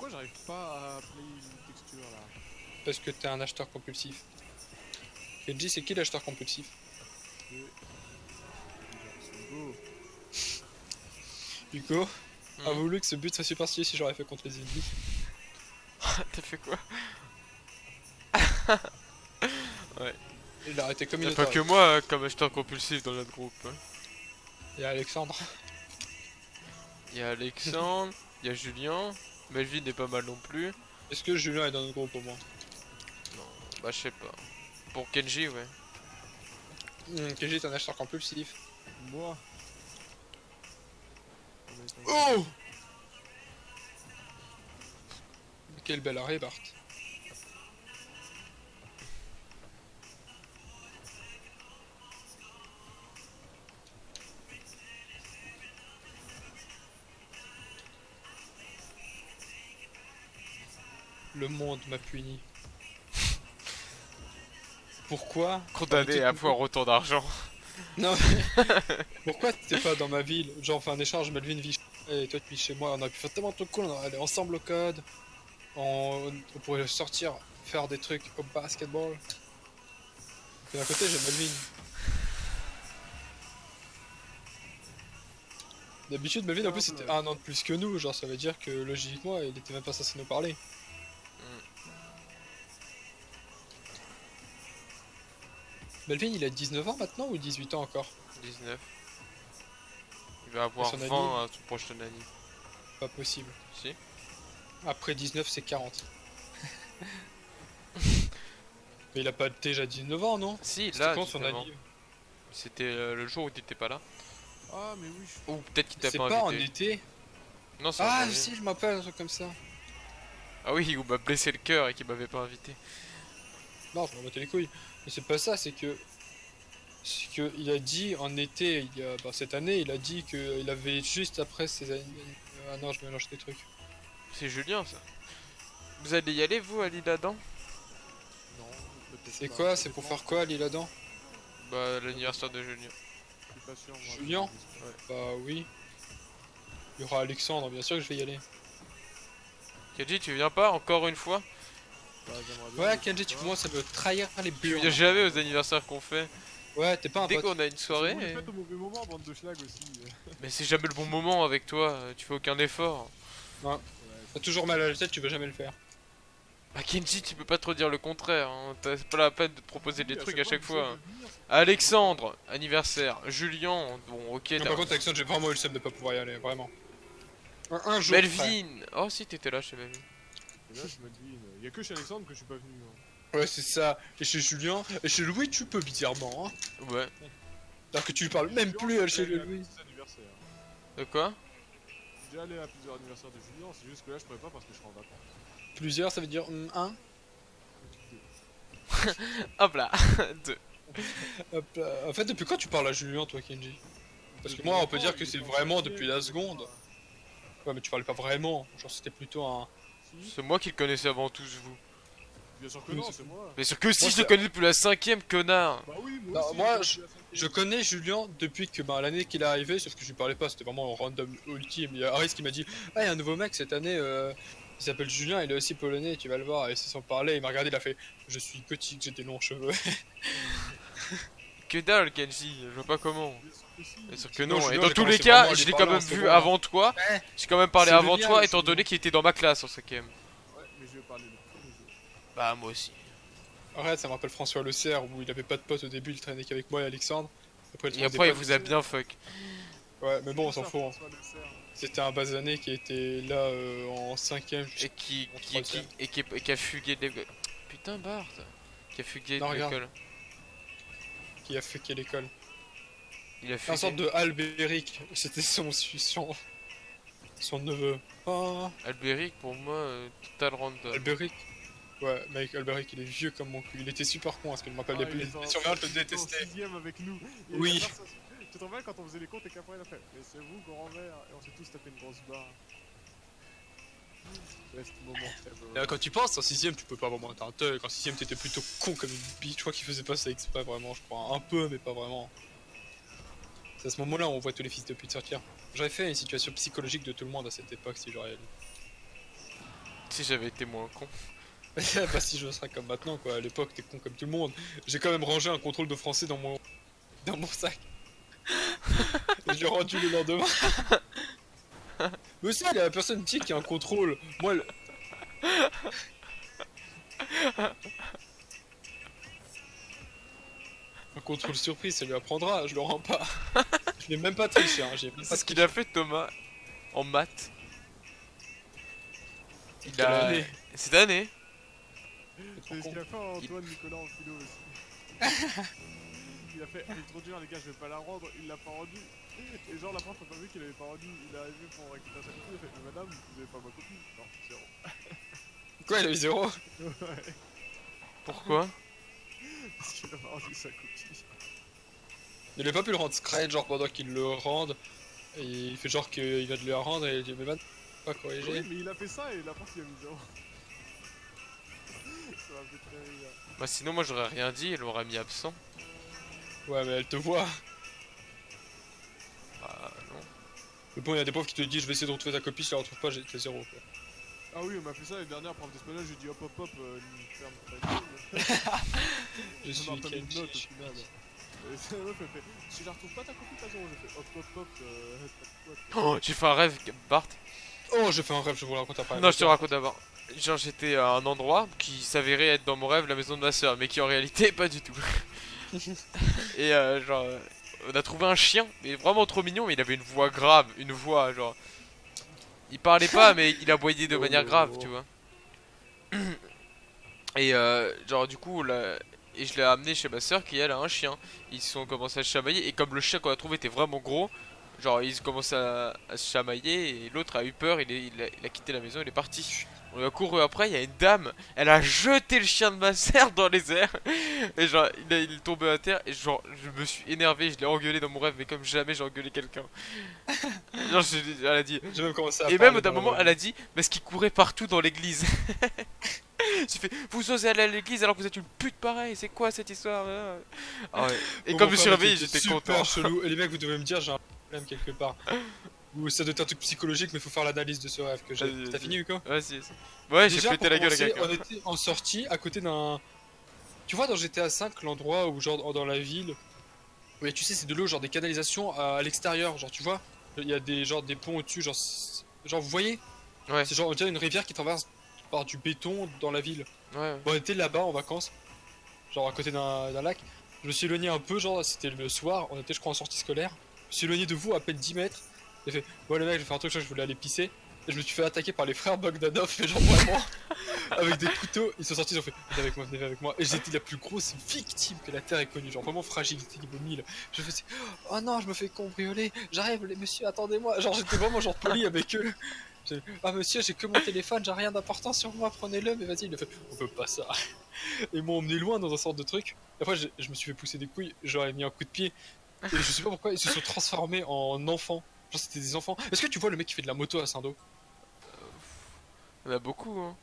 Pourquoi j'arrive pas à appeler une texture là? Parce que t'es un acheteur compulsif. Kenji, c'est qui l'acheteur compulsif? Go. Hugo a Hmm. voulu que ce but soit super stylé si j'aurais fait contre les ennemis. T'as fait quoi? Il a arrêté comme Y'a une pas que moi comme acheteur compulsif dans notre groupe. Hein. Et Alexandre. Y'a Alexandre, y'a Julien, Melvin est pas mal non plus. Est-ce que Julien est dans notre groupe au moins? Non, bah je sais pas. Pour Kenji, ouais. Kenji est un acheteur compulsif. Moi. Oh! Quel bel arrêt, Bart. Le monde m'a puni. Pourquoi? Condamné à avoir autant d'argent. Non, pourquoi t'es pas dans ma ville? Genre, on fait un échange, Melvin vit et toi tu vis chez moi, on aurait pu faire tellement de trucs cool, on aurait allé ensemble au code, on pourrait sortir, faire des trucs au basketball. Et d'un côté, j'ai Melvin. D'habitude, Melvin en plus c'était un an de plus que nous, genre ça veut dire que logiquement il était même pas censé nous parler. Melvin il a 19 ans maintenant ou 18 ans encore? 19. Il va avoir son 20 ami à son prochain année. Pas possible. Si. Après 19 c'est 40. Mais il a pas déjà 19 ans non? Si, C'était là, quand son 19 ans. anniv? C'était le jour où t'étais pas là. Ah, mais oui, Ou peut-être qu'il t'a C'est pas pas en invité. été? Non, c'est en Ah janvier. si je m'appelle un truc comme ça. Ah oui, il m'a blessé le cœur et qu'il m'avait pas invité. Non, je m'en battais les couilles. Mais c'est pas ça, c'est que. C'est que il a dit en été, il y a, bah, cette année, il a dit qu'il avait juste après ses années. Ah non, je mélange des trucs. C'est Julien, ça. Vous allez y aller, vous, à l'Isle-Adam? non, peut-être C'est pas. quoi? Ça C'est pour dépend. faire quoi, l'Isle-Adam? Bah, l'anniversaire de Julien. Je suis pas sûr, moi. Julien? Ouais. Bah oui. Il y aura Alexandre, bien sûr que je vais y aller. Kenji, tu viens pas encore une fois? Bah, j'aimerais bien, Ouais, mais Kenji, je tu sais commences à me trahir les Tu burnes. viens jamais aux anniversaires qu'on fait. Ouais, t'es pas un Dès pote. qu'on a une pas. soirée. Vous le faites au mauvais moment, bande de schlag aussi. Mais c'est jamais le bon moment avec toi, tu fais aucun effort. Ouais, T'as toujours mal à la tête, tu vas jamais le faire. Bah Kenji, tu peux pas trop dire le contraire, hein. C'est pas la peine de te proposer des oui, trucs à chaque vous fois. savez Hein. venir, Alexandre, anniversaire. Julien, bon ok. Non, t'as- par contre, Alexandre, j'ai vraiment eu le seum de pas pouvoir y aller, vraiment. Un jour. près. Melvin. Oh si, t'étais là chez Melvin. Et là, je me dis, y a que chez Alexandre que je suis pas venu. Hein. Ouais, c'est ça. Et chez Julien, et chez Louis, tu peux bizarrement. Hein. Ouais. Alors que tu lui parles même plus Julien, chez je suis allé à Louis. plusieurs anniversaires. De quoi? Je suis déjà allé à plusieurs anniversaires de Julien, c'est juste que là, je pourrais pas parce que je serai en vacances. Plusieurs, ça veut dire un. Hop là. Deux. Hop là. En fait, depuis quand tu parles à Julien, toi, Kenji? Parce que Depuis moi, on peut longtemps, dire que il c'est est en vraiment cinquième, depuis la il seconde. est Ouais, mais tu parlais pas vraiment. Genre, c'était plutôt un. Si, C'est moi qui le connaissais avant tous vous. bien sûr que Oui, non, c'est- c'est moi. Mais sûr que si, Moi, je le c'est- connais depuis la 5ème, connard. Bah oui, Non, moi aussi. moi, j'ai depuis la Je cinquième. connais Julien depuis que bah, l'année qu'il est arrivé, sauf que je lui parlais pas, c'était vraiment un random ultime. Il y a Aris qui m'a dit: Ah, il y a un nouveau mec cette année, il s'appelle Julien, il est aussi polonais, tu vas le voir. Et c'est sans parler, il m'a regardé, il a fait: Je suis gothique, j'ai des longs cheveux. Que dalle, Kenji, je vois pas comment. Bien sûr que si. Bien sûr que Sinon, non, et Julien, dans j'ai tous les commencé vraiment cas, à je lui l'ai quand parler même en vu second, avant toi. Ouais. J'ai quand même parlé C'est avant le lien, toi, le étant second. donné qu'il était dans ma classe en 5ème. Ouais, mais je vais parler le premier jour. Bah, moi aussi. Arrête, ça me rappelle François Le Cerf où il avait pas de pote au début, il traînait qu'avec moi et Alexandre. Après, Et après, il vous a bien fuck. Ouais, mais bon, on s'en fout. Hein. François Le Cerf. C'était un basané qui était là en 5ème. Et qui, En qui, qui, troisième. et qui a fugué de l'école. Putain, Bart. Qui a fugué Non, de regarde. l'école. Qui a fucké l'école. Il a Un fugué. sorte de Albéric, c'était son neveu. Oh, Albéric, pour moi, total random. Albéric. Ouais, mec, Albéric, il est vieux comme mon cul. Il était super con, parce qu'il me rappelle Ah, les il était en- surveillants, je le il était en détestais. sixième avec nous. Et Oui. la personne- Tu te rappelles quand on faisait les comptes et qu'après il a fait: Mais c'est vous, grand-mère. Et on s'est tous tapé une grosse barre. Best moment ever. Et quand tu penses, en 6ème, tu peux pas vraiment être un thug. En 6ème, t'étais plutôt con comme une bite. Je crois qu'il faisait pas ça exprès, vraiment, je crois. Un peu, mais pas vraiment. C'est à ce moment-là où on voit tous les fils de pute sortir. J'aurais fait une situation psychologique de tout le monde à cette époque si j'aurais. Si j'avais été moins con. Bah si je serais comme maintenant quoi, à l'époque t'es con comme tout le monde. J'ai quand même rangé un contrôle de français dans mon sac. Et je l'ai rendu le lendemain. Mais aussi il y a la personne qui a un contrôle. Moi le... Un contrôle surprise, ça lui apprendra, je le rends pas. Je l'ai même pas triché, hein, j'ai même C'est pas ce qu'il a fait Thomas en maths. Il Quelle a... année Cette année. C'est ce qu'il a fait Antoine Nicolas en philo aussi. Il a fait, elle est trop dure les gars, je vais pas la rendre, il l'a pas rendue. Et genre la prof a pas vu qu'il avait pas rendu, il est arrivé pour récupérer sa copie, il a fait, mais madame, vous avez pas ma copie. Non, zéro. Quoi, il a eu 0? Ouais, Pourquoi? parce qu'il a pas rendu sa copie. Il a pas pu le rendre secret, genre pendant qu'il le rende. Et il fait genre qu'il va de le rendre et il dit mais man, pas Oui, corrigé. mais il a fait ça et la prof il a mis zéro. Ça m'a fait très rire. Bah sinon moi j'aurais rien dit, elle m'aurait mis absent. Ouais mais elle te voit. Bah non. Mais bon, il y a des profs qui te disent je vais essayer de retrouver ta copie, si je la retrouve pas, j'ai fait 0 quoi. Ah oui, on m'a fait ça l'année dernière, prof d'espagnol, j'ai dit hop hop hop, ferme ta gueule. Je Ça m'a suis pas mis de note au Kenji. final. Et c'est la meuf elle fait, si je la retrouve pas ta copie, t'as zéro. J'ai fait hop hop hop, t'as quoi Oh, j'ai fait un rêve, Bart. Oh, j'ai fait un rêve, je vous le raconte après. Non, je te raconte d'abord. Genre j'étais à un endroit qui s'avérait être dans mon rêve la maison de ma soeur, mais qui en réalité pas du tout. Et genre on a trouvé un chien, mais vraiment trop mignon, mais il avait une voix grave, une voix genre... Il parlait pas, mais il aboyait de manière grave, tu vois. Et genre du coup, et je l'ai amené chez ma soeur qui elle a un chien. Ils se sont commencé à se chamailler, et comme le chien qu'on a trouvé était vraiment gros, genre ils commencent à se chamailler, et l'autre a eu peur, il a quitté la maison, il est parti. On a couru après, il y a une dame, elle a jeté le chien de ma soeur dans les airs. Et genre, il est tombé à terre, et genre, je me suis énervé, je l'ai engueulé dans mon rêve, mais comme jamais j'ai engueulé quelqu'un. Genre, elle a dit... J'ai même commencé à Et parler même d'un dans moment, le- elle a dit, parce qu'il courait partout dans l'église. J'ai fait, vous osez aller à l'église alors que vous êtes une pute pareille, c'est quoi cette histoire? Ah ouais. Et Bon, comme mon je suis frère, réveillé, mec, il était j'étais super content. chelou. Et les mecs, vous devez me dire, j'ai un problème quelque part. Ou ça doit être un truc psychologique, mais faut faire l'analyse de ce rêve que j'ai. Vas-y, T'as vas-y. fini, Hugo? Ouais, si. Ouais, j'ai Déjà, pété pour la gueule à commencer, quelqu'un. on était en sortie à côté d'un. Tu vois, dans GTA V, l'endroit où, genre, dans la ville, où tu sais, c'est de l'eau, genre des canalisations à l'extérieur, genre, tu vois, il y a des, genre, des ponts au-dessus, genre, genre, vous voyez? Ouais, C'est genre, on dirait une rivière qui traverse par du béton dans la ville. ouais. Bon, on était là-bas en vacances, genre à côté d'un lac. Je me suis éloigné un peu, genre, c'était le soir, on était, je crois, en sortie scolaire. Je me suis éloigné de vous à peine 10 mètres. J'ai fait, ouais, le mec, j'ai fait un truc, je voulais aller pisser. Et je me suis fait attaquer par les frères Bogdanov, mais genre vraiment, avec des couteaux. Ils sont sortis, ils ont fait, venez avec moi. Et j'étais la plus grosse victime que la terre ait connue, genre vraiment fragilité niveau 1000. Je faisais, oh non, je me fais cambrioler, j'arrive, les messieurs, attendez-moi. Genre, j'étais vraiment genre poli avec eux. Ah monsieur, j'ai que mon téléphone, j'ai rien d'important sur moi, prenez-le, mais vas-y, il a fait, on peut pas ça. Et ils m'ont emmené loin dans un sorte de truc. Et après, je me suis fait pousser des couilles, j'aurais mis un coup de pied. Et je sais pas pourquoi, ils se sont transformés en enfants. Genre, c'était des enfants. Est-ce que tu vois le mec qui fait de la moto à Saint-Do? Il y en a beaucoup, hein.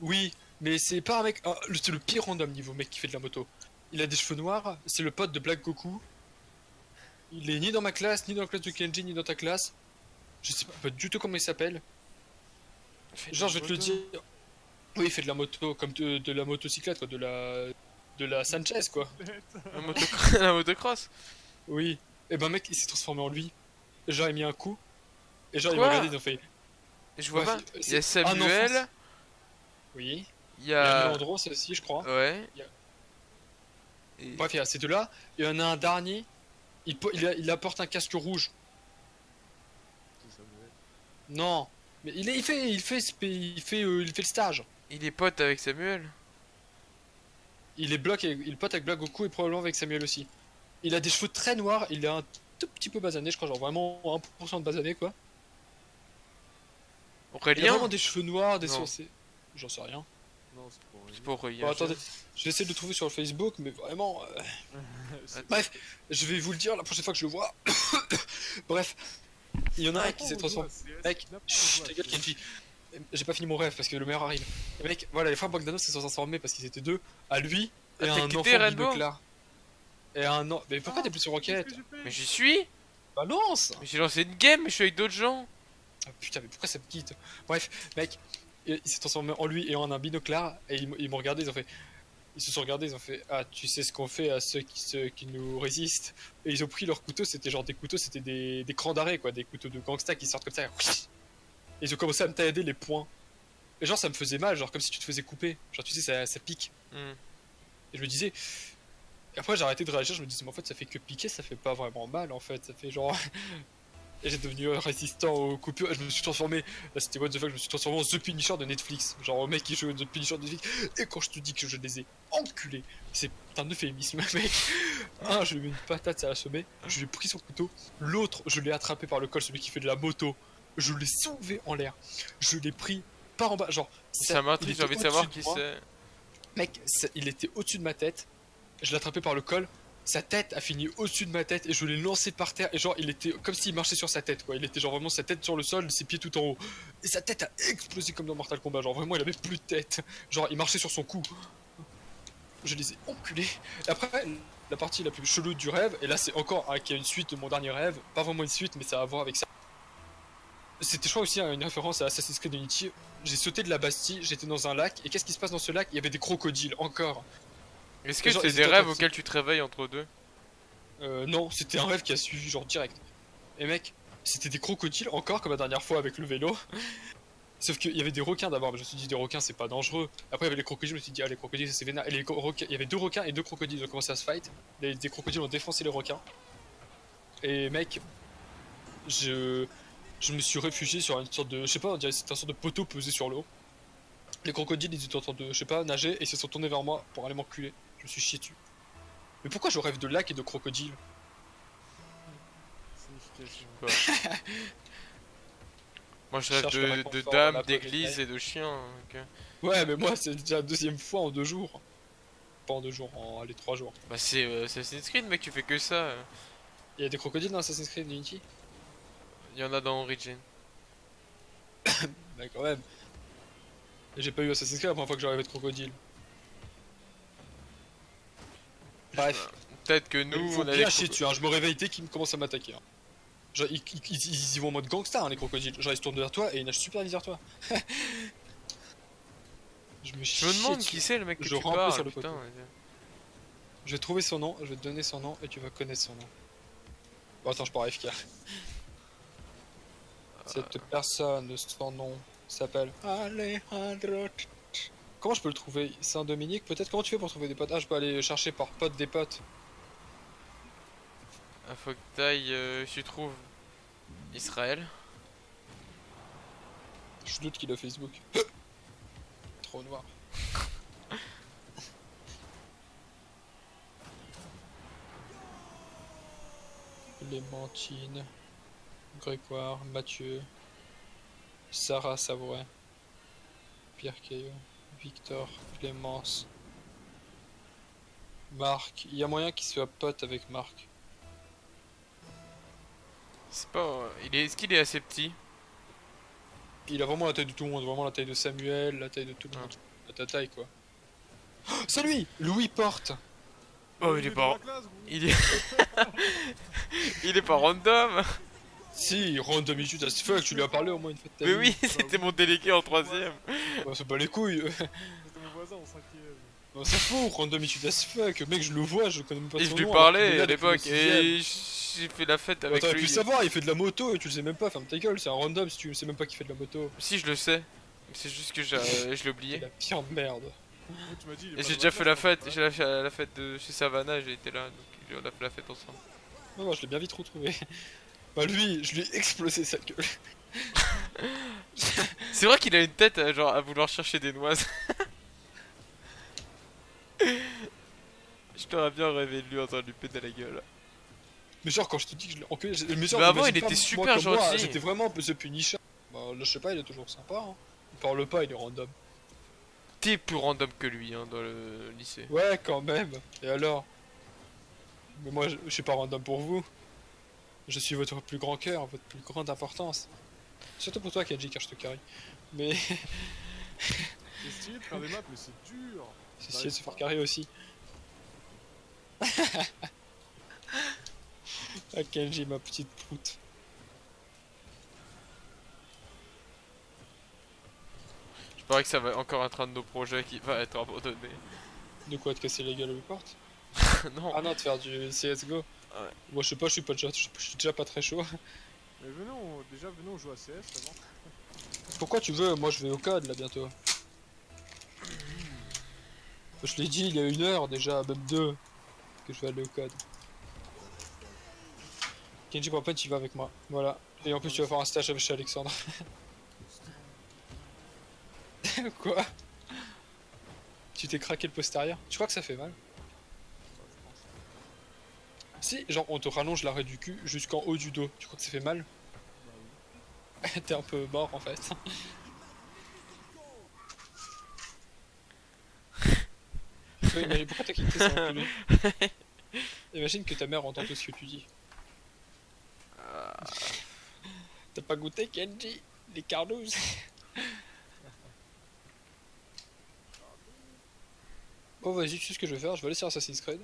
Oui, mais c'est pas un mec. C'est le pire random niveau mec qui fait de la moto. Il a des cheveux noirs, c'est le pote de Black Goku. Il est ni dans ma classe, ni dans la classe de Kenji, ni dans ta classe. Je sais pas du tout comment il s'appelle. Genre, je vais te le dire. Oui, il fait de la moto, comme de la motocyclette, quoi, de la Sanchez, quoi. La motocross. Oui. Et ben, mec, il s'est transformé en lui. Genre, il a mis un coup. Et genre, ils Quoi m'ont regardé, ils ont fait. Je vois Ouais, pas. c'est- Il y a c'est un Samuel, enfant. Oui. il y Il y a a... Leandros aussi, je crois. Ouais. Il y a- Et- Bref, il y a ces deux-là. Il y en a un dernier. Il apporte un casque rouge. C'est Samuel. Non. Mais il fait le stage. Il est pote avec Samuel. Il est il pote avec Black Goku et probablement avec Samuel aussi. Il a des cheveux très noirs. Il est un tout petit peu basané, je crois, genre vraiment 1% de basané, quoi. Il a Aurélien. vraiment des cheveux noirs, des Non. sourcils. J'en sais rien. Non, c'est pour C'est pas Aurélien. Bon, attendez, je vais essayer de le trouver sur le Facebook, mais vraiment. Bref, je vais vous le dire la prochaine fois que je le vois. Bref, il y en a un qui s'est transformé. Mec, chut, ta gueule, Kenji. J'ai pas fini mon rêve parce que le meilleur arrive. Et mec, voilà, les frères Bogdanov se sont transformés parce qu'ils étaient deux, à lui Ah, et à t'as un quitté enfant Rainbow Bibleclar. Et à un an. Mais pourquoi t'es plus sur Rocket? Mais j'y suis. Balance! Mais j'ai lancé une game, mais je suis avec d'autres gens. Ah putain, mais pourquoi ça me quitte? Bref, mec, il s'est transformé en lui et en un binoclard. Et ils m'ont regardé, ils se sont regardés, ils ont fait ah, tu sais ce qu'on fait à ceux qui nous résistent. Et ils ont pris leurs couteaux, c'était genre des couteaux, c'était des crans d'arrêt, quoi, des couteaux de gangsta qui sortent comme ça. Et ils ont commencé à me tailler les poings. Et genre, ça me faisait mal, genre comme si tu te faisais couper. Genre, tu sais, ça pique. Hmm. Et je me disais. Et après, j'ai arrêté de réagir, je me disais, mais en fait, ça fait que piquer, ça fait pas vraiment mal, en fait. Ça fait genre. Et j'ai devenu résistant aux coupures. Et je me suis transformé. Là, c'était what the fuck, je me suis transformé en The Punisher de Netflix. Genre, au mec qui joue The Punisher de Netflix. Et quand je te dis que je les ai enculés, c'est un euphémisme, mec. Un, je lui ai mis une patate, ça l'a assommé. Je lui ai pris son couteau. L'autre, je l'ai attrapé par le col, celui qui fait de la moto. Je l'ai soulevé en l'air. Je l'ai pris par en bas. Genre, Ça m'intrigue, j'ai envie de savoir qui c'est. Mec, il était au-dessus de ma tête. Je l'ai attrapé par le col. Sa tête a fini au-dessus de ma tête et je l'ai lancé par terre. Et genre, il était comme s'il marchait sur sa tête, quoi. Il était genre vraiment sa tête sur le sol, ses pieds tout en haut. Et sa tête a explosé comme dans Mortal Kombat. Genre, vraiment, il avait plus de tête. Genre, il marchait sur son cou. Je les ai enculés. Et après, la partie la plus chelou du rêve, et là, c'est encore qu'il y a une suite de mon dernier rêve. Pas vraiment une suite, mais ça a à voir avec ça. C'était, je crois, aussi une référence à Assassin's Creed Unity. J'ai sauté de la Bastille, j'étais dans un lac. Et qu'est-ce qui se passe dans ce lac? Il y avait des crocodiles, encore. Est-ce que Genre, c'est ils des étaient rêves en- auxquels tu te réveilles entre deux? Non, c'était un rêve qui a suivi, genre direct. Et mec, c'était des crocodiles, encore comme la dernière fois avec le vélo. Sauf qu'il y avait des requins d'abord, mais je me suis dit des requins c'est pas dangereux. Après il y avait les crocodiles, je me suis dit ah les crocodiles c'est vénère. Et les requins, il y avait deux requins et deux crocodiles, ils ont commencé à se fight. Des crocodiles ont défoncé les requins. Et mec, je me suis réfugié sur une sorte de, je sais pas, on dirait que c'était une sorte de poteau posé sur l'eau. Les crocodiles ils étaient en train de, je sais pas, nager et ils se sont tournés vers moi pour aller m'enculer. Je me suis chié dessus. Mais pourquoi je rêve de lac et de crocodiles? Signification. Moi je Je rêve cherche le de réconfort dames, dans la d'églises poésie. et de chiens. Donc, Ouais mais moi c'est déjà la deuxième fois en 2 jours. Pas en 2 jours, en allez 3 jours. Bah c'est Assassin's Creed mec, tu fais que ça. Il y a des crocodiles dans Assassin's Creed Unity? Il y en a dans Origin. Bah quand même. Et j'ai pas eu Assassin's Creed la première fois que j'ai rêvé de crocodile. Bref. Peut-être que Il nous faut on a bien des chier dessus, hein. Je me réveille dès qu'ils commencent à m'attaquer. Hein. Genre, ils y vont en mode gangsta, hein, les crocodiles. Genre, ils se tournent vers toi et ils nagent super vite vers toi. Je me Je chie me demande dessus. qui c'est le mec que Je tu rampe parles, sur le putain. poteau. Je vais trouver son nom, je vais te donner son nom et tu vas connaître son nom. Bon, attends, je pars FK. Cette personne, son nom s'appelle Alejandro. Comment je peux le trouver? Saint-Dominique peut-être? Comment tu fais pour trouver des potes? Ah, je peux aller chercher par pote des potes. Ah, faut que t'ailles, tu trouves Israël. Je doute qu'il a Facebook. Trop noir. Clémentine, Grégoire, Mathieu, Sarah Savouret, Pierre Caillot, Victor, Clémence, Marc. Il y a moyen qu'il soit pote avec Marc. C'est pas. Est-ce qu'il est assez petit? Il a vraiment la taille de tout le monde, vraiment la taille de Samuel, la taille de tout le Ah. monde. Ta taille quoi. Oh, c'est lui! Louis Porte! Oh, il est dans pas. la classe, gros. Il est. Il est pas random! Si, random issues as fuck, tu lui as parlé au moins une fois de ta Mais vie. oui, c'était mon délégué en troisième! Oh, c'est pas les couilles. C'était mon voisin en 5ème. On s'en fout, random issues as fuck. Mec, je le vois, je connais même pas Et son je lui nom, alors qu'il est parlais là à depuis le l'époque, et j'ai fait la fête avec T'aurais lui. pu savoir, il fait de la moto et tu le sais même pas, ferme ta gueule, c'est un random si tu sais même pas qu'il fait de la moto. Si, je le sais. C'est juste que je l'ai C'est oublié. la pire merde. Oh, tu m'as dit, il est Et pas j'ai dans déjà fait la classe, fête, hein. j'ai fait la fête de chez Savannah, j'ai été là, donc on a fait la fête ensemble. Non, moi je l'ai bien vite retrouvé. Bah lui, je lui ai explosé sa gueule. C'est vrai qu'il a une tête genre à vouloir chercher des noises. Je t'aurais bien rêvé de lui en train de lui péter la gueule. Mais genre quand je te dis que je l'ai enculé, mais genre Mais avant, imagine il pas, était moi, super comme moi, gentil. J'étais vraiment The Punisher. Bah là je sais pas, il est toujours sympa. Hein. Il parle pas, il est random. T'es plus random que lui hein, dans le lycée. Ouais quand même. Et alors? Mais moi je suis pas random pour vous. Je suis votre plus grand cœur, votre plus grande importance. Surtout pour toi Kenji car je te carry. Mais C'est stylé de faire des maps, mais c'est dur. c'est essayé de se faire carry aussi. Ah Kenji ma petite proute. Paraît que ça va encore être un de nos projets qui va être abandonné. De quoi, de casser la gueule aux portes? Non. Ah non, de faire du CSGO. Ouais. Moi je sais pas, je suis déjà pas très chaud. Mais venons, on joue à CS avant. Pourquoi tu veux? Moi je vais au code là bientôt. Je l'ai dit il y a 1 heure déjà, même 2, que je vais aller au code. Kenji Papen, tu vas avec moi. Voilà. Et en plus tu vas faire un stage chez Alexandre. Quoi? Tu t'es craqué le postérieur? Tu crois que ça fait mal? Si, genre on te rallonge l'arrêt du cul jusqu'en haut du dos. Tu crois que ça fait mal? T'es un peu mort en fait. Ouais, mais pourquoi t'as quitté ça enculé? Imagine que ta mère entend tout ce que tu dis. T'as pas goûté Kenji? Les carnouses? Oh vas-y, tu sais ce que je vais faire? Je vais aller sur Assassin's Creed.